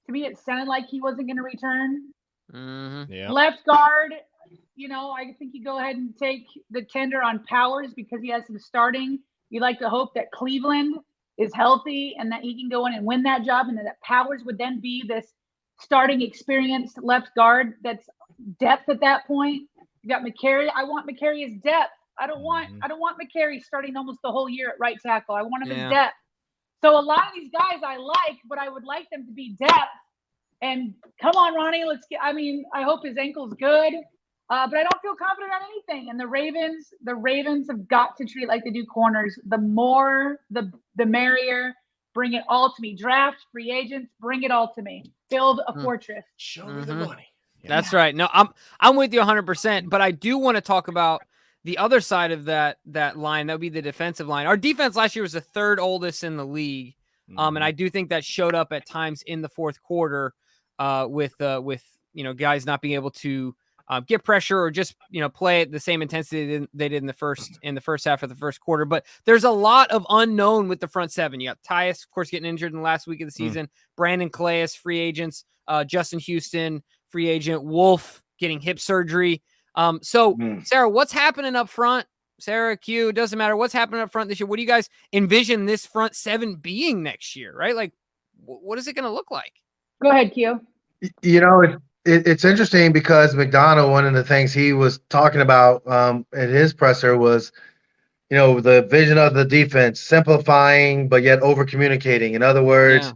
to me, it sounded like he wasn't going to return. Mm-hmm. Yeah. Left guard, I think you go ahead and take the tender on Powers because he has some starting. You'd like to hope that Cleveland is healthy and that he can go in and win that job, and that Powers would then be this starting experienced left guard that's depth at that point. You got McCary. I want McCary as depth. I don't want McCary starting almost the whole year at right tackle. I want him as depth. So a lot of these guys I like, but I would like them to be depth. And come on, Ronnie, I hope his ankle's good. But I don't feel confident on anything. And the Ravens have got to treat it like they do corners. The more, the merrier. Bring it all to me. Draft, free agents, bring it all to me. Build a fortress. Show me the money. Yeah. That's right. No, I'm with you 100%. But I do want to talk about the other side of that line. That would be the defensive line. Our defense last year was the third oldest in the league, and I do think that showed up at times in the fourth quarter with guys not being able to get pressure or just play at the same intensity they did in the first half of the first quarter. But there's a lot of unknown with the front seven. You got Tyus, of course, getting injured in the last week of the season. Brandon Calais, free agents. Justin Houston, free agent. Wolf getting hip surgery. Sarah, what's happening up front? Sarah, Q, it doesn't matter what's happening up front this year. What do you guys envision this front seven being next year, right? Like, what is it going to look like? Go ahead, Q. It's interesting because Mcdonald, one of the things he was talking about at his presser was, the vision of the defense, simplifying but yet over communicating. In other words,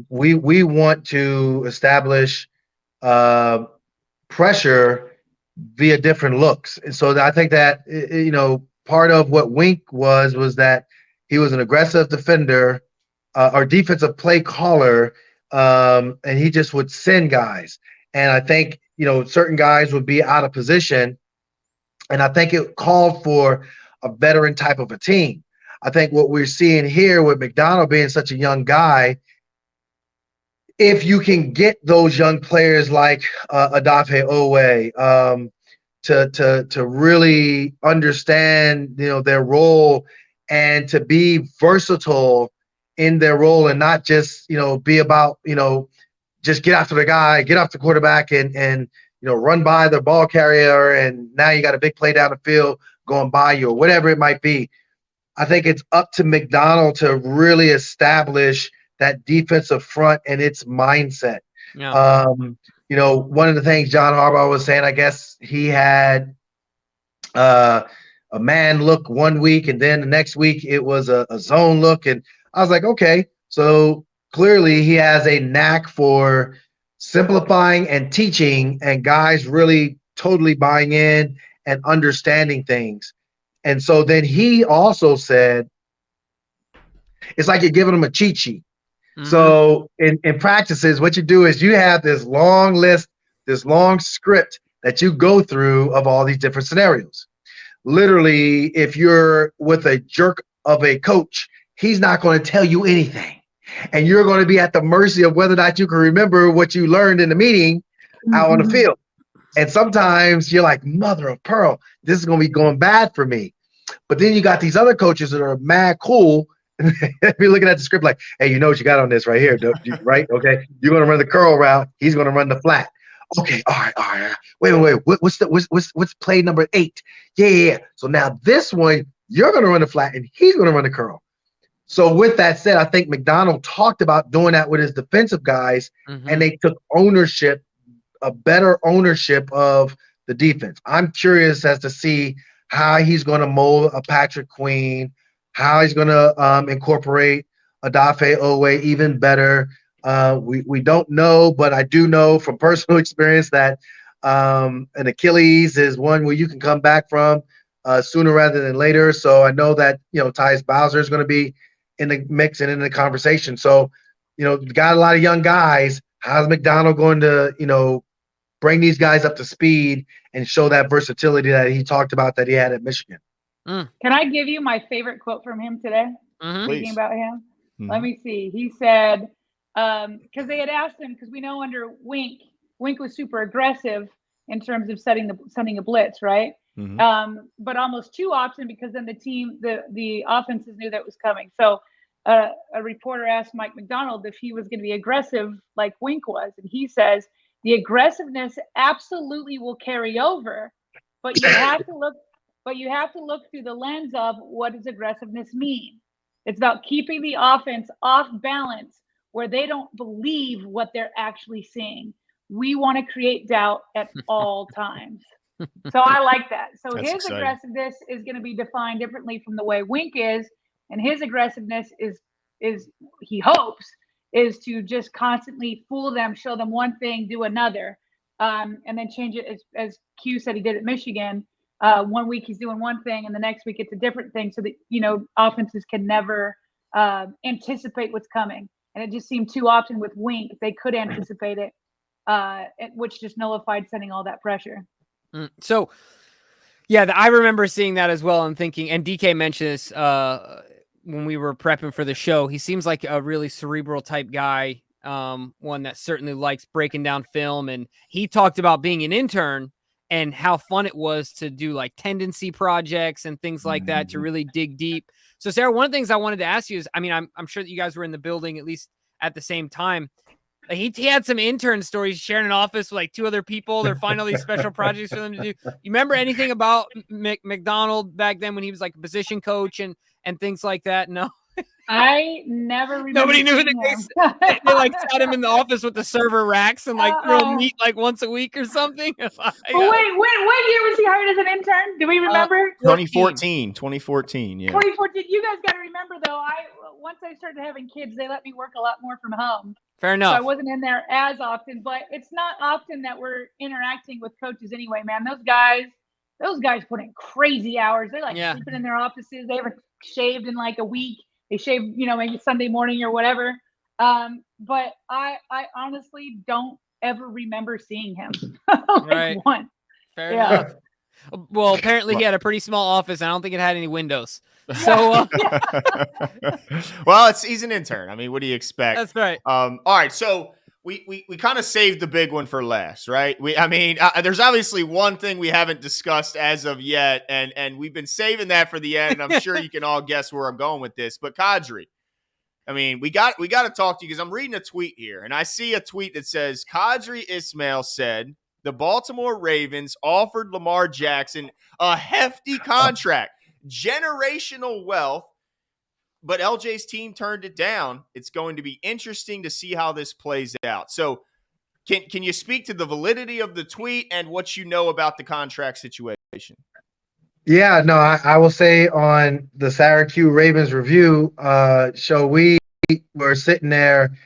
we want to establish pressure via different looks. And so I think that, part of what Wink was that he was an aggressive defender or defensive play caller, and he just would send guys. And I think, certain guys would be out of position. And I think it called for a veteran type of a team. I think what we're seeing here with Mcdonald being such a young guy, if you can get those young players like Odafe Owe to really understand, their role and to be versatile in their role and not just, be about, just get after the guy, get off the quarterback and run by the ball carrier. And now you got a big play down the field going by you or whatever it might be. I think it's up to Mcdonald to really establish that defensive front and its mindset. Yeah. One of the things John Harbaugh was saying, I guess he had a man look one week and then the next week it was a zone look. And I was like, okay, so clearly he has a knack for simplifying and teaching and guys really totally buying in and understanding things. And so then he also said, it's like you're giving them a cheat sheet. Mm-hmm. So in practices, what you do is you have this long list, this long script that you go through of all these different scenarios. Literally, if you're with a jerk of a coach, he's not going to tell you anything. And you're going to be at the mercy of whether or not you can remember what you learned in the meeting out on the field. And sometimes you're like, mother of pearl, this is going to be going bad for me. But then you got these other coaches that are mad cool. You're looking at the script like, hey, you know what you got on this right here, right? Okay, you're going to run the curl route. He's going to run the flat. Okay, all right. Wait. What's play number 8? Yeah. So now this one, you're going to run the flat and he's going to run the curl. So with that said, I think Mcdonald talked about doing that with his defensive guys, and they took ownership, a better ownership of the defense. I'm curious as to see how he's going to mold a Patrick Queen, how he's going to incorporate Odafe Owe even better. We don't know, but I do know from personal experience that an Achilles is one where you can come back from sooner rather than later. So I know that, Tyus Bowser is going to be in the mix and in the conversation. So, got a lot of young guys. How's Mcdonald going to, bring these guys up to speed and show that versatility that he talked about that he had at Michigan? Can I give you my favorite quote from him today? Speaking about him. Let me see. He said, because they had asked him, because we know under Wink was super aggressive in terms of setting a blitz, right? But almost too often, because then the offenses knew that was coming. So a reporter asked Mike Mcdonald if he was going to be aggressive like Wink was, and he says the aggressiveness absolutely will carry over, but you have to look through the lens of what does aggressiveness mean. It's about keeping the offense off balance where they don't believe what they're actually seeing. We want to create doubt at all times. So I like that. So That's his exciting. aggressiveness is going to be defined differently from the way Wink is, and his aggressiveness is he hopes is to just constantly fool them, show them one thing, do another, and then change it as Q said he did at Michigan. 1 week he's doing one thing, and the next week it's a different thing, so that offenses can never anticipate what's coming. And it just seemed too often with Wink they could anticipate it, which just nullified sending all that pressure. So, yeah, I remember seeing that as well and thinking, and DK mentioned this when we were prepping for the show. He seems like a really cerebral type guy, one that certainly likes breaking down film. And he talked about being an intern and how fun it was to do like tendency projects and things like that to really dig deep. So, Sarah, one of the things I wanted to ask you is, I mean, I'm sure that you guys were in the building at least at the same time. He had some intern stories, sharing an office with like 2 other people. They're finding all these special projects for them to do. You remember anything about Mcdonald back then when he was like a position coach and things like that? No. I never remember. Nobody knew they like sat him in the office with the server racks and like throw meat like once a week or something. Wait, what year was he hired as an intern? Do we remember? 2014, yeah. 2014. You guys got to remember though, once I started having kids, they let me work a lot more from home. Fair enough. So I wasn't in there as often, but it's not often that we're interacting with coaches anyway, man. Those guys put in crazy hours. They're like sleeping in their offices. They haven't shaved in like a week. They shave, maybe Sunday morning or whatever. But I honestly don't ever remember seeing him. Right. Once. Fair enough. Well, apparently he had a pretty small office. I don't think it had any windows. So, well, he's an intern. I mean, what do you expect? That's right. All right. So we kind of saved the big one for last, right? There's obviously one thing we haven't discussed as of yet, and we've been saving that for the end. And I'm sure you can all guess where I'm going with this. But Qadry, I mean, we got to talk to you because I'm reading a tweet here, and I see a tweet that says Qadry Ismail said the Baltimore Ravens offered Lamar Jackson a hefty contract, generational wealth, but LJ's team turned it down. It's going to be interesting to see how this plays out. So can you speak to the validity of the tweet and what you know about the contract situation? Yeah, no, I will say on the Syracuse Ravens review show, we were sitting there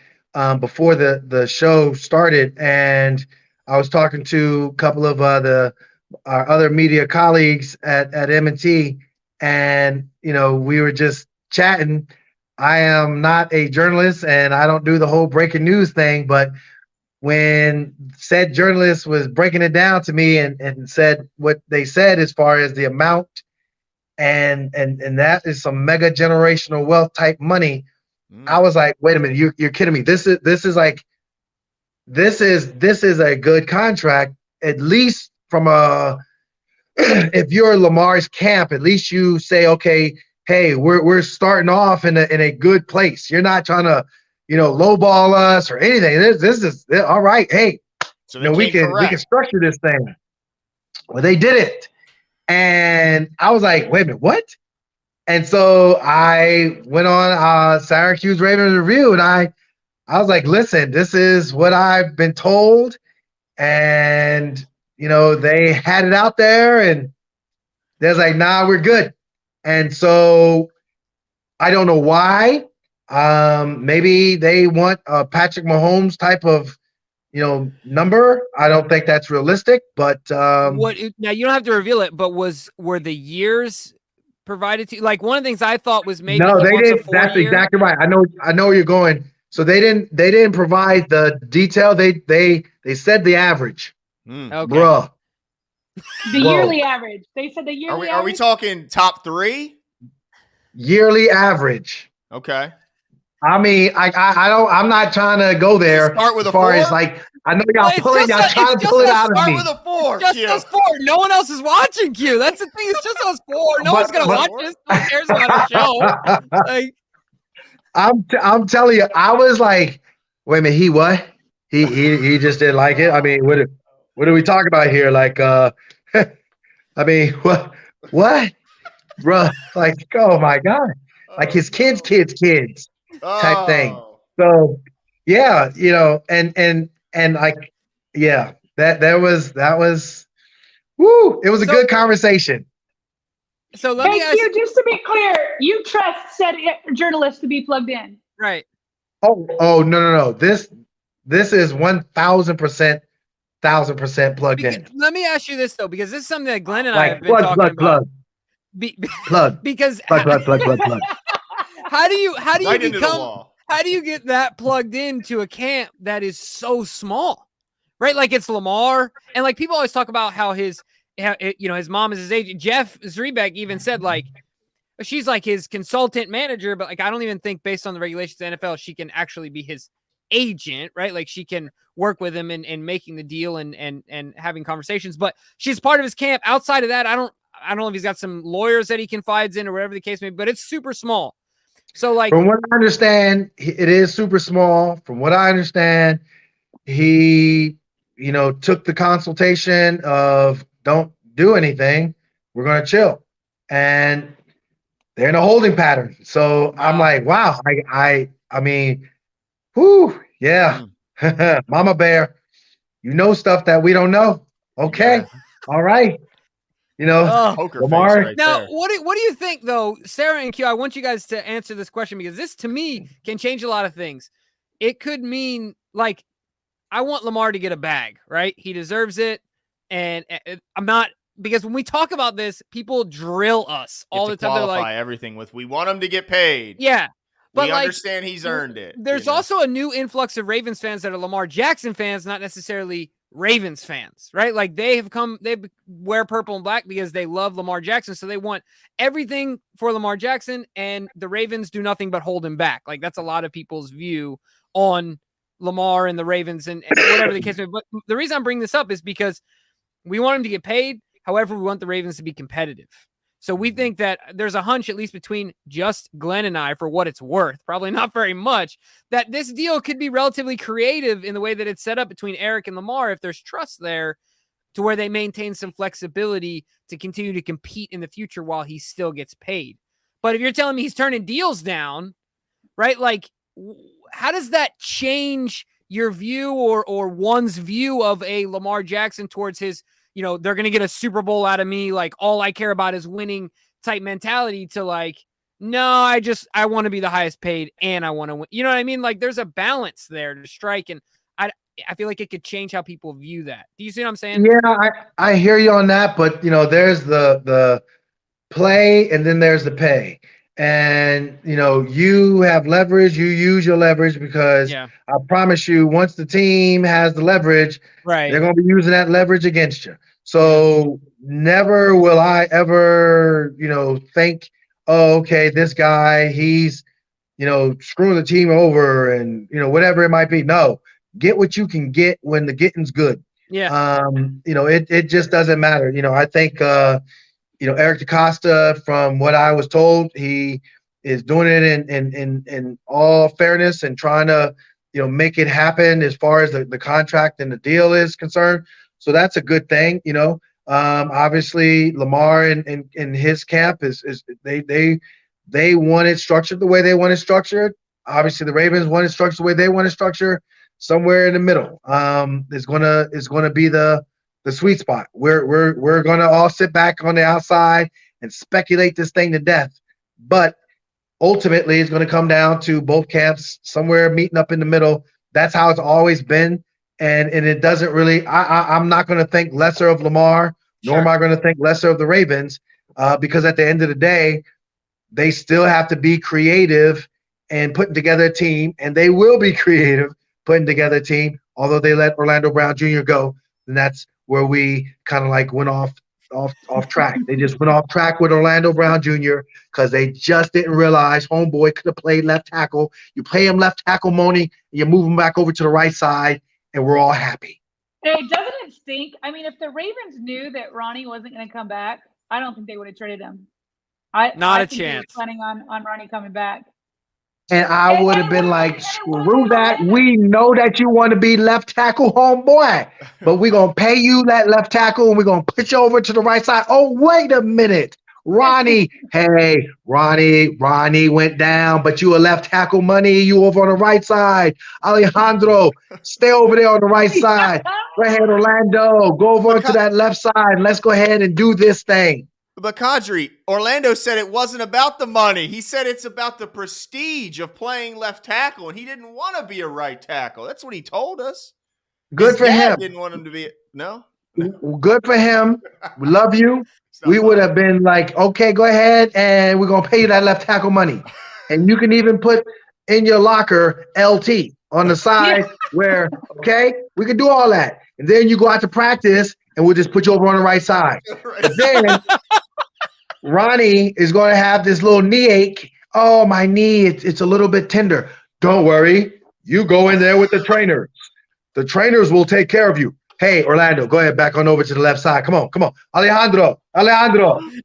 before the show started, and I was talking to a couple of our other media colleagues at M&T, and we were just chatting. I am not a journalist, and I don't do the whole breaking news thing, but when said journalist was breaking it down to me and said what they said as far as the amount and that is some mega generational wealth type money, I was like, wait a minute, you're kidding me. This is a good contract, at least from if you're Lamar's camp, at least you say, okay, hey, we're starting off in a good place. You're not trying to, lowball us or anything. This is all right. Hey, so we can structure this thing. Well, they did it, and I was like, wait a minute, what? And so I went on Syracuse Ravens review, and I was like, listen, this is what I've been told, and they had it out there, and they're like, nah, we're good. And so I don't know why. Maybe they want a Patrick Mahomes type of, number. I don't think that's realistic, but now you don't have to reveal it, but were the years provided to you? Like one of the things I thought was maybe no, they didn't. That's exactly right. I know where you're going. So they didn't provide the detail. They said the average. Okay. Bruh. The yearly average. They said the yearly Are we talking top 3? Yearly average. Okay. I mean, I'm not trying to go there. Start with as far 4? as like, I know y'all trying to pull it out of me. Start with a 4. Just us 4. No one else is watching Q. That's the thing. It's just us 4. No one's gonna watch this. Who cares about our show? Like, I'm telling you, I was like, wait a minute, he what? He just didn't like it. I mean, what are we talking about here? Like, I mean, what, bruh? Like, oh my God. like his kids' kids type thing. Oh. So yeah, and like yeah, that was woo. It was a good conversation. So let me ask you, just to be clear, you trust said journalists to be plugged in, right? Oh no. This is 1,000% plugged in. Let me ask you this though, because this is something that Glenn and like, I have been talking about. Plug. Because plug. How do you right into the wall. How do you get that plugged into a camp that is so small, right? Like it's Lamar, and like people always talk about how his mom is his agent. Jeff Zrebeck even said like she's like his consultant manager, but like I don't even think based on the regulations of the NFL she can actually be his agent, right? Like she can work with him in making the deal and having conversations, but she's part of his camp. Outside of that, I don't know if he's got some lawyers that he confides in or whatever the case may be, but it's super small. So like from what I understand, it is super small. From what I understand, he took the consultation of don't do anything. We're going to chill. And they're in a holding pattern. So wow. I'm like, wow, I mean, whoo, yeah. Mama Bear, stuff that we don't know. Okay. Yeah. All right. Lamar. Now, what do you think though, Sarah and Q? I want you guys to answer this question because this to me can change a lot of things. It could mean like I want Lamar to get a bag, right? He deserves it. And I'm not, because when we talk about this, people drill us all the time. They're like, everything with, we want him to get paid. Yeah. But we understand he's earned it. There's also a new influx of Ravens fans that are Lamar Jackson fans, not necessarily Ravens fans, right? Like they wear purple and black because they love Lamar Jackson. So they want everything for Lamar Jackson, and the Ravens do nothing but hold him back. Like that's a lot of people's view on Lamar and the Ravens and whatever the case may be. But the reason I'm bringing this up is because we want him to get paid. However, we want the Ravens to be competitive. So we think that there's a hunch, at least between just Glenn and I, for what it's worth, probably not very much, that this deal could be relatively creative in the way that it's set up between Eric and Lamar if there's trust there to where they maintain some flexibility to continue to compete in the future while he still gets paid. But if you're telling me he's turning deals down, right, like how does that change your view or one's view of a Lamar Jackson towards his, they're going to get a Super Bowl out of me. Like all I care about is winning type mentality to like, no, I want to be the highest paid and I want to win. You know what I mean? Like there's a balance there to strike. And I feel like it could change how people view that. Do you see what I'm saying? Yeah, I hear you on that, but there's the play and then there's the pay. And you have leverage, you use your leverage because I promise you, once the team has the leverage, right, they're going to be using that leverage against you. So never will I ever, think, oh, okay, this guy, he's, screwing the team over and, whatever it might be. No, get what you can get when the getting's good. Yeah. It just doesn't matter. I think, Eric DaCosta, from what I was told, he is doing it in all fairness and trying to, make it happen as far as the contract and the deal is concerned. So that's a good thing. Obviously Lamar in his camp is they want it structured the way they want it structured. Obviously the Ravens want it structured the way they want it structured. Somewhere in the middle is gonna be the sweet spot. We're gonna all sit back on the outside and speculate this thing to death, but ultimately it's gonna come down to both camps somewhere meeting up in the middle. That's how it's always been, and it doesn't really. I'm not gonna think lesser of Lamar, nor am I gonna think lesser of the Ravens, because at the end of the day, they still have to be creative and putting together a team, and they will be creative putting together a team. Although they let Orlando Brown Jr. go, and that's where we kind of like went off track. They just went off track with Orlando Brown Jr. because they just didn't realize homeboy could have played left tackle. You play him left tackle, Moni, and you move him back over to the right side, and we're all happy. Hey, doesn't it stink? I mean, if the Ravens knew that Ronnie wasn't going to come back, I don't think they would have traded him. Not a think chance. They were planning on Ronnie coming back. And I would have been like, screw that. We know that you want to be left tackle, homeboy, but we're going to pay you that left tackle and we're going to put you over to the right side. Oh, wait a minute. Ronnie. Hey, Ronnie went down, but you a left tackle money. You over on the right side. Alejandro, stay over there on the right side. Go ahead, Orlando. Go over to that left side. Let's go ahead and do this thing. But Qadry, Orlando said it wasn't about the money. He said it's about the prestige of playing left tackle, and he didn't want to be a right tackle. That's what he told us. Good for him. Didn't want him to be no. Good for him. We love you. We would have been like, okay, go ahead, and we're gonna pay you that left tackle money, and you can even put in your locker LT on the side where, okay, we can do all that, and then you go out to practice, and we'll just put you over on the right side. And then Ronnie is going to have this little knee ache. Oh, my knee, it's a little bit tender. Don't worry. You go in there with the trainers. The trainers will take care of you. Hey, Orlando, go ahead back on over to the left side. Come on. Alejandro. You're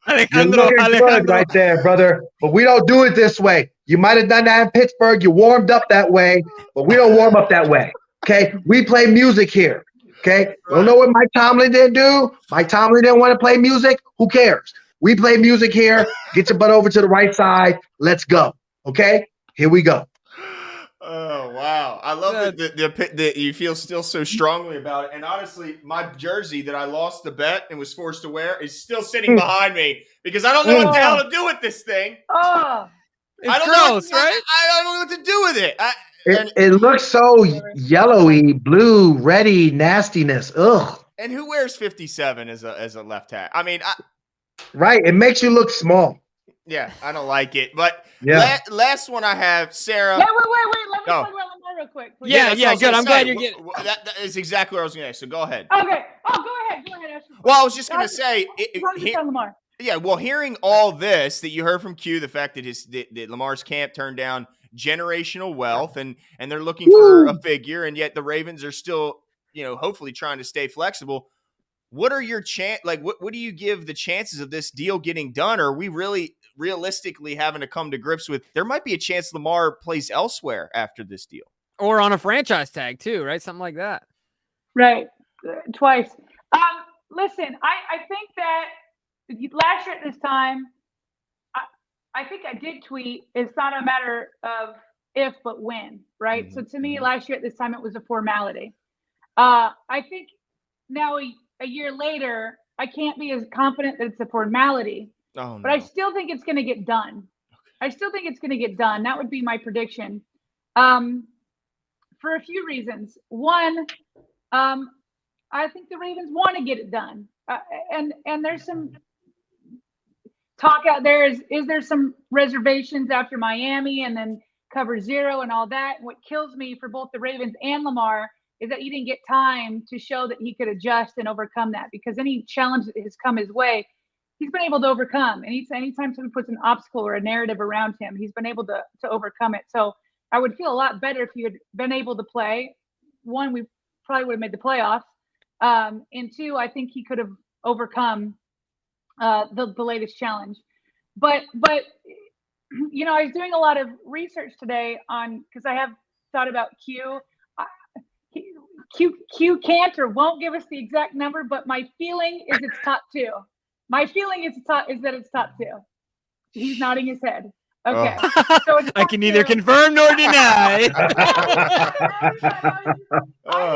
looking good right there, brother. But we don't do it this way. You might have done that in Pittsburgh. You warmed up that way, but we don't warm up that way. Okay? We play music here. Okay? Don't know what Mike Tomlin didn't do. Mike Tomlin didn't want to play music. Who cares? We play music here. Get your butt over to the right side. Let's go. Okay? Here we go. Oh, wow. I love that you feel still so strongly about it. And honestly, my jersey that I lost the bet and was forced to wear is still sitting behind me because I don't know what the hell to do with this thing. Oh, it's gross, right? I don't know what to do with it. It looks so yellowy, blue, reddy, nastiness. Ugh. And who wears 57 as a left tackle? I mean, right. It makes you look small. Yeah, I don't like it. But yeah. Last one I have, Sarah. Yeah, wait. Let me talk about Lamar real quick. Please. Yeah, good. I'm glad you're getting that is exactly what I was going to ask. So go ahead. Okay. Oh, go ahead. Well, I was just going to say, Lamar. Yeah, well, hearing all this that you heard from Q, the fact that that Lamar's camp turned down generational wealth and they're looking for a figure, and yet the Ravens are still, hopefully trying to stay flexible. What are your what do you give the chances of this deal getting done? Or are we really realistically having to come to grips with there might be a chance Lamar plays elsewhere after this deal? Or on a franchise tag too, right? Something like that. Right. Twice. Listen, I think that last year at this time, I think I did tweet, it's not a matter of if, but when, right? Mm-hmm. So to me, last year at this time, it was a formality. I think now a year later, I can't be as confident that it's a formality, but I still think it's going to get done. That would be my prediction. For a few reasons. One, I think the Ravens want to get it done. And there's some talk out there. Is there some reservations after Miami and then cover zero and all that? And what kills me for both the Ravens and Lamar is that he didn't get time to show that he could adjust and overcome that, because any challenge that has come his way, he's been able to overcome. Anytime somebody puts an obstacle or a narrative around him, he's been able to overcome it. So I would feel a lot better if he had been able to play. One, we probably would have made the playoffs. And two, I think he could have overcome the latest challenge. But I was doing a lot of research today because I have thought about Q. Q can't or won't give us the exact number, but my feeling is it's top two. My feeling is that it's top two. He's nodding his head. Okay. Oh. So I can neither confirm nor deny. I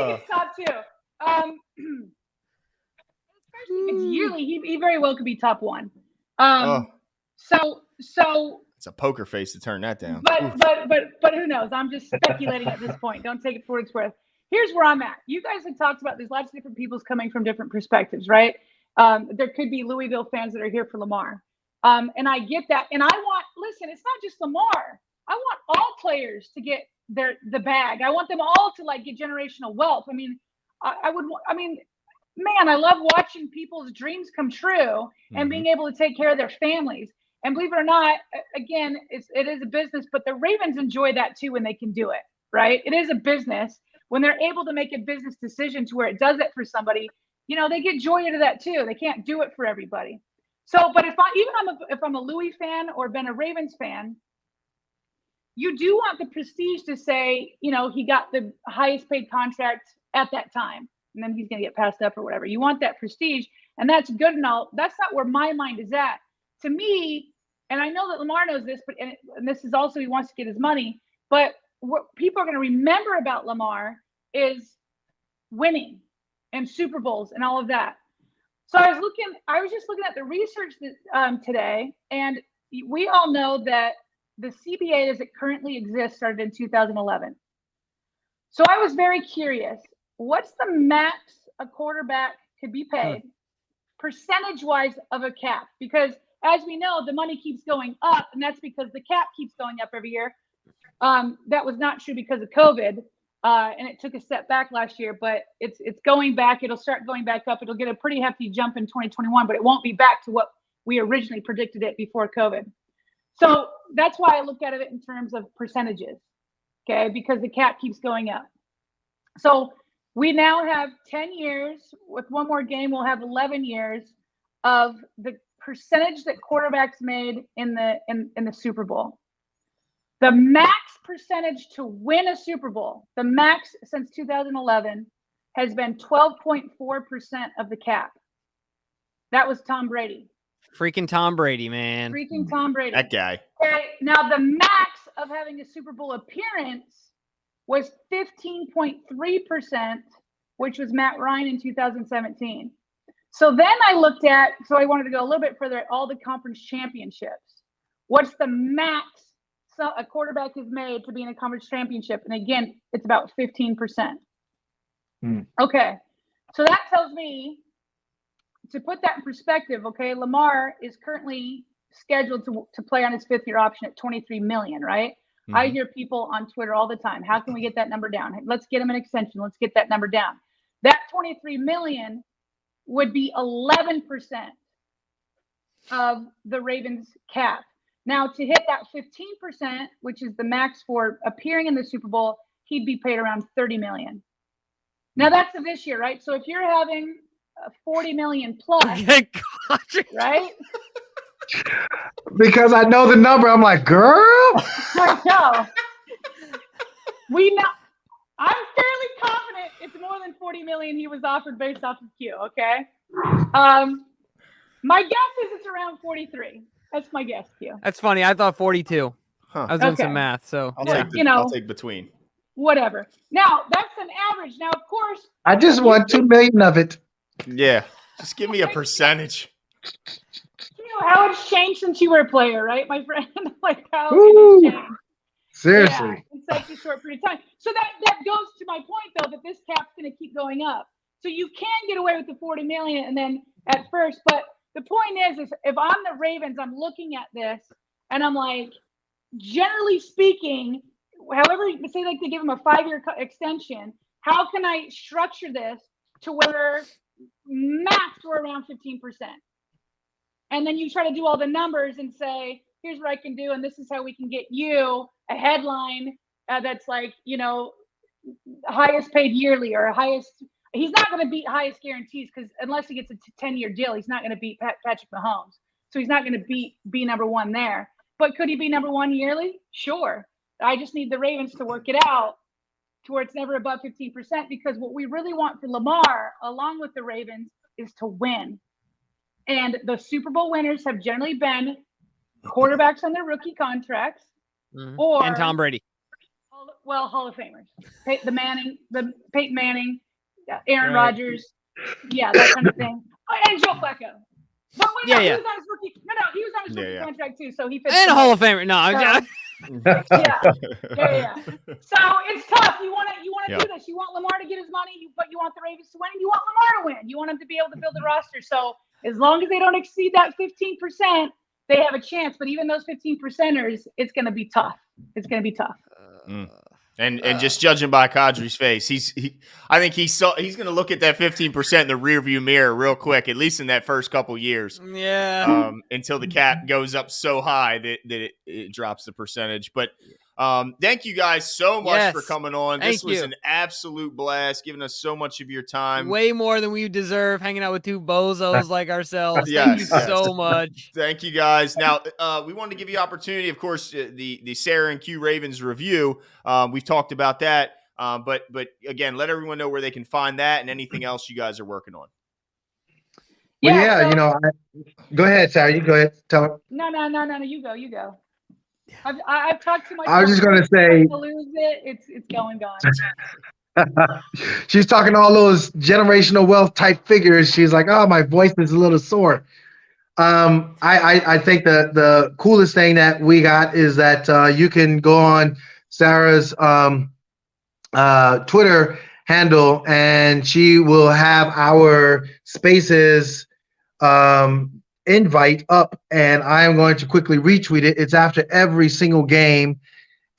think it's top two. It's yearly. He very well could be top one. So it's a poker face to turn that down. But who knows? I'm just speculating at this point. Don't take it for what it's worth. Here's where I'm at. You guys have talked about there's lots of different people's coming from different perspectives, right? There could be Louisville fans that are here for Lamar. And I get that. And listen, it's not just Lamar. I want all players to get the bag. I want them all to get generational wealth. I mean, man, I love watching people's dreams come true and being able to take care of their families. And believe it or not, again, it is a business, but the Ravens enjoy that too when they can do it, right? It is a business. When they're able to make a business decision to where it does it for somebody, they get joy out of that too. They can't do it for everybody. So, but if I'm a Louis fan or been a Ravens fan, you do want the prestige to say, he got the highest paid contract at that time, and then he's going to get passed up or whatever. You want that prestige, and that's good and all. That's not where my mind is at. to me, and I know that Lamar knows this, but and this is also he wants to get his money. But what people are going to remember about Lamar is winning and Super Bowls and all of that. So I was just looking at the research that, today, and we all know that the CBA as it currently exists started in 2011. So I was very curious, what's the max a quarterback could be paid percentage-wise of a cap? Because as we know, the money keeps going up, and that's because the cap keeps going up every year. That was not true because of COVID. And it took a step back last year, but it's going back. It'll start going back up. It'll get a pretty hefty jump in 2021, but it won't be back to what we originally predicted it before COVID. So that's why I look at it in terms of percentages, okay? Because the cap keeps going up. So we now have 10 years. With one more game, we'll have 11 years of the percentage that quarterbacks made in the Super Bowl. The max percentage to win a Super Bowl, the max since 2011, has been 12.4% of the cap. That was Tom Brady. Freaking Tom Brady, man. Freaking Tom Brady. That guy. Okay, now the max of having a Super Bowl appearance was 15.3%, which was Matt Ryan in 2017. So then I wanted to go a little bit further at all the conference championships. What's the max a quarterback is made to be in a conference championship? And again, it's about 15%. Okay. So that tells me, to put that in perspective, okay, Lamar is currently scheduled to play on his 5th-year option at $23 million, right? Mm-hmm. I hear people on Twitter all the time, how can we get that number down? Let's get him an extension. Let's get that number down. That $23 million would be 11% of the Ravens cap. Now, to hit that 15%, which is the max for appearing in the Super Bowl, he'd be paid around $30 million. Now, that's for this year, right? So if you're having $40 million plus, right? Because I know the number, I'm like, girl. I know. I'm fairly confident it's more than $40 million he was offered based off of Q, okay? My guess is it's around 43. That's my guess, Q. That's funny. I thought 42. I was doing some math, so I'll take between. Whatever. Now, that's an average. Now, of course, I just want 2 million of it. Yeah. Just give me a percentage. You know how it's changed since you were a player, right, my friend? Like how it's changed. Seriously. In such a short period of time. So that goes to my point, though, that this cap's going to keep going up. So you can get away with the $40 million and then at first, but the point is if I'm the Ravens, I'm looking at this and I'm like, generally speaking, however, say like they give him a 5-year extension, how can I structure this to where max we're around 15%? And then you try to do all the numbers and say, here's what I can do, and this is how we can get you a headline that's like, highest paid yearly or highest. He's not going to beat highest guarantees because unless he gets a 10-year deal, he's not going to beat Patrick Mahomes. So he's not going to be number one there. But could he be number one yearly? Sure. I just need the Ravens to work it out to where it's never above 15%, because what we really want for Lamar, along with the Ravens, is to win. And the Super Bowl winners have generally been quarterbacks on their rookie contracts, and Tom Brady. Well, Hall of Famers. The Peyton Manning, Aaron Rodgers, that kind of thing, and Joe Flacco. But he was on his rookie. He was on his rookie contract too, so he fits. And a Hall of Famer. No, So it's tough. You want to do this. You want Lamar to get his money, but you want the Ravens to win, and you want Lamar to win. You want him to be able to build a roster. So as long as they don't exceed that 15%, they have a chance. But even those 15%ers, it's going to be tough. It's going to be tough. And just judging by Qadry's face, I think he's going to look at that 15% in the rearview mirror real quick, at least in that first couple years. Yeah. Until the cap goes up so high that it drops the percentage. But thank you guys so much for coming on. This was an absolute blast, giving us so much of your time. Way more than we deserve, hanging out with two bozos like ourselves. Thank you so much. Thank you, guys. Now, we wanted to give you opportunity, of course, the Sarah and Q Ravens review. We've talked about that. But again, let everyone know where they can find that and anything else you guys are working on. Well, Yeah, yeah, so- go ahead, Sarah. You go ahead. Tell her. No, you go. I've talked too much. I was just gonna say, to lose it. It's gone. she's talking to all those generational wealth type figures. She's like, oh, my voice is a little sore. I think the coolest thing that we got is that you can go on Sarah's Twitter handle, and she will have our spaces invite up, and I am going to quickly retweet it. It's after every single game,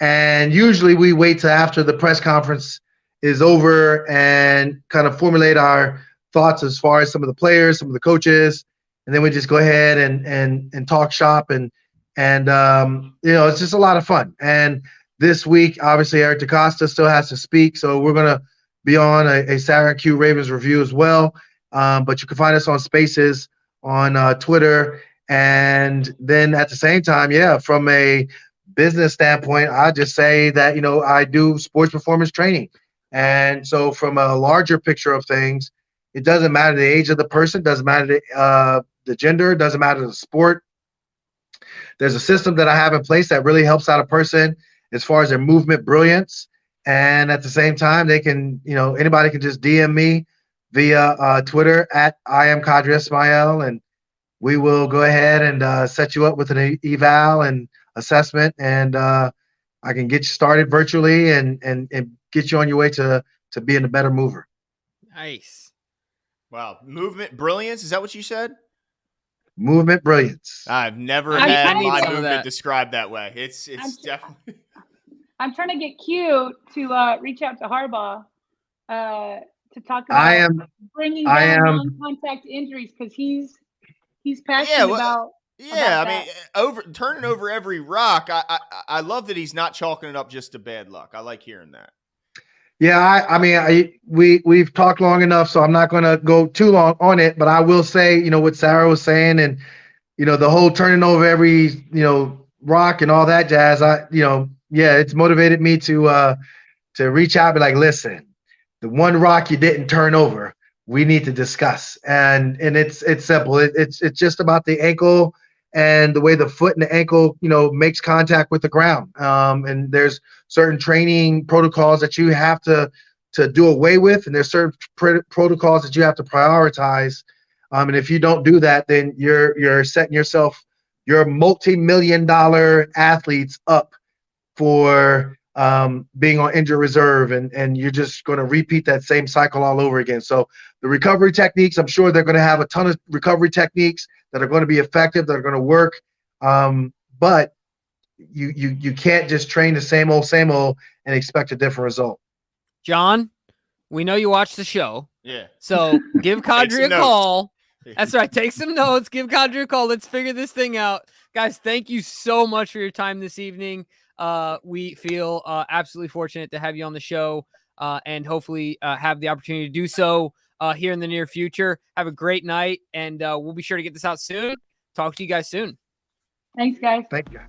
and usually we wait till after the press conference is over and kind of formulate our thoughts as far as some of the players, some of the coaches, and then we just go ahead and talk shop, and it's just a lot of fun. And this week, obviously, Eric DaCosta still has to speak, so we're gonna be on a Sarah Q Ravens review as well. But you can find us on Spaces on Twitter, and then at the same time, from a business standpoint, I just say that I do sports performance training, and so from a larger picture of things, it doesn't matter the age of the person, doesn't matter the gender, doesn't matter the sport. There's a system that I have in place that really helps out a person as far as their movement brilliance, and at the same time, they can anybody can just DM me via Twitter at I am Qadry Ismail, and we will go ahead and set you up with an eval and assessment, and I can get you started virtually and get you on your way to being a better mover. Nice. Wow. Movement brilliance. Is that what you said? Movement brilliance. I've never I had need my some of movement that. described that way. It's definitely. I'm trying to get Q to reach out to Harbaugh to talk about bringing down non-contact injuries, because he's passionate about. Yeah, I mean, turning over every rock. I love that he's not chalking it up just to bad luck. I like hearing that. Yeah, we've talked long enough, so I'm not going to go too long on it. But I will say, what Sarah was saying, and the whole turning over every rock and all that jazz. It's motivated me to reach out and be like, listen, the one rock you didn't turn over, we need to discuss. And it's simple. It's just about the ankle and the way the foot and the ankle, makes contact with the ground. And there's certain training protocols that you have to do away with, and there's certain protocols that you have to prioritize. And if you don't do that, then you're setting yourself, your multi-million-dollar athletes up for being on injured reserve, and you're just going to repeat that same cycle all over again. So the recovery techniques, I'm sure they're going to have a ton of recovery techniques that are going to be effective, that are going to work. But you can't just train the same old and expect a different result. John, we know you watch the show. Yeah. So give Qadry a call. That's right. Take some notes. Give Qadry a call. Let's figure this thing out. Guys, thank you so much for your time this evening. We feel absolutely fortunate to have you on the show, and hopefully have the opportunity to do so here in the near future. Have a great night, and we'll be sure to get this out soon. Talk to you guys soon. Thanks, guys. Thank you.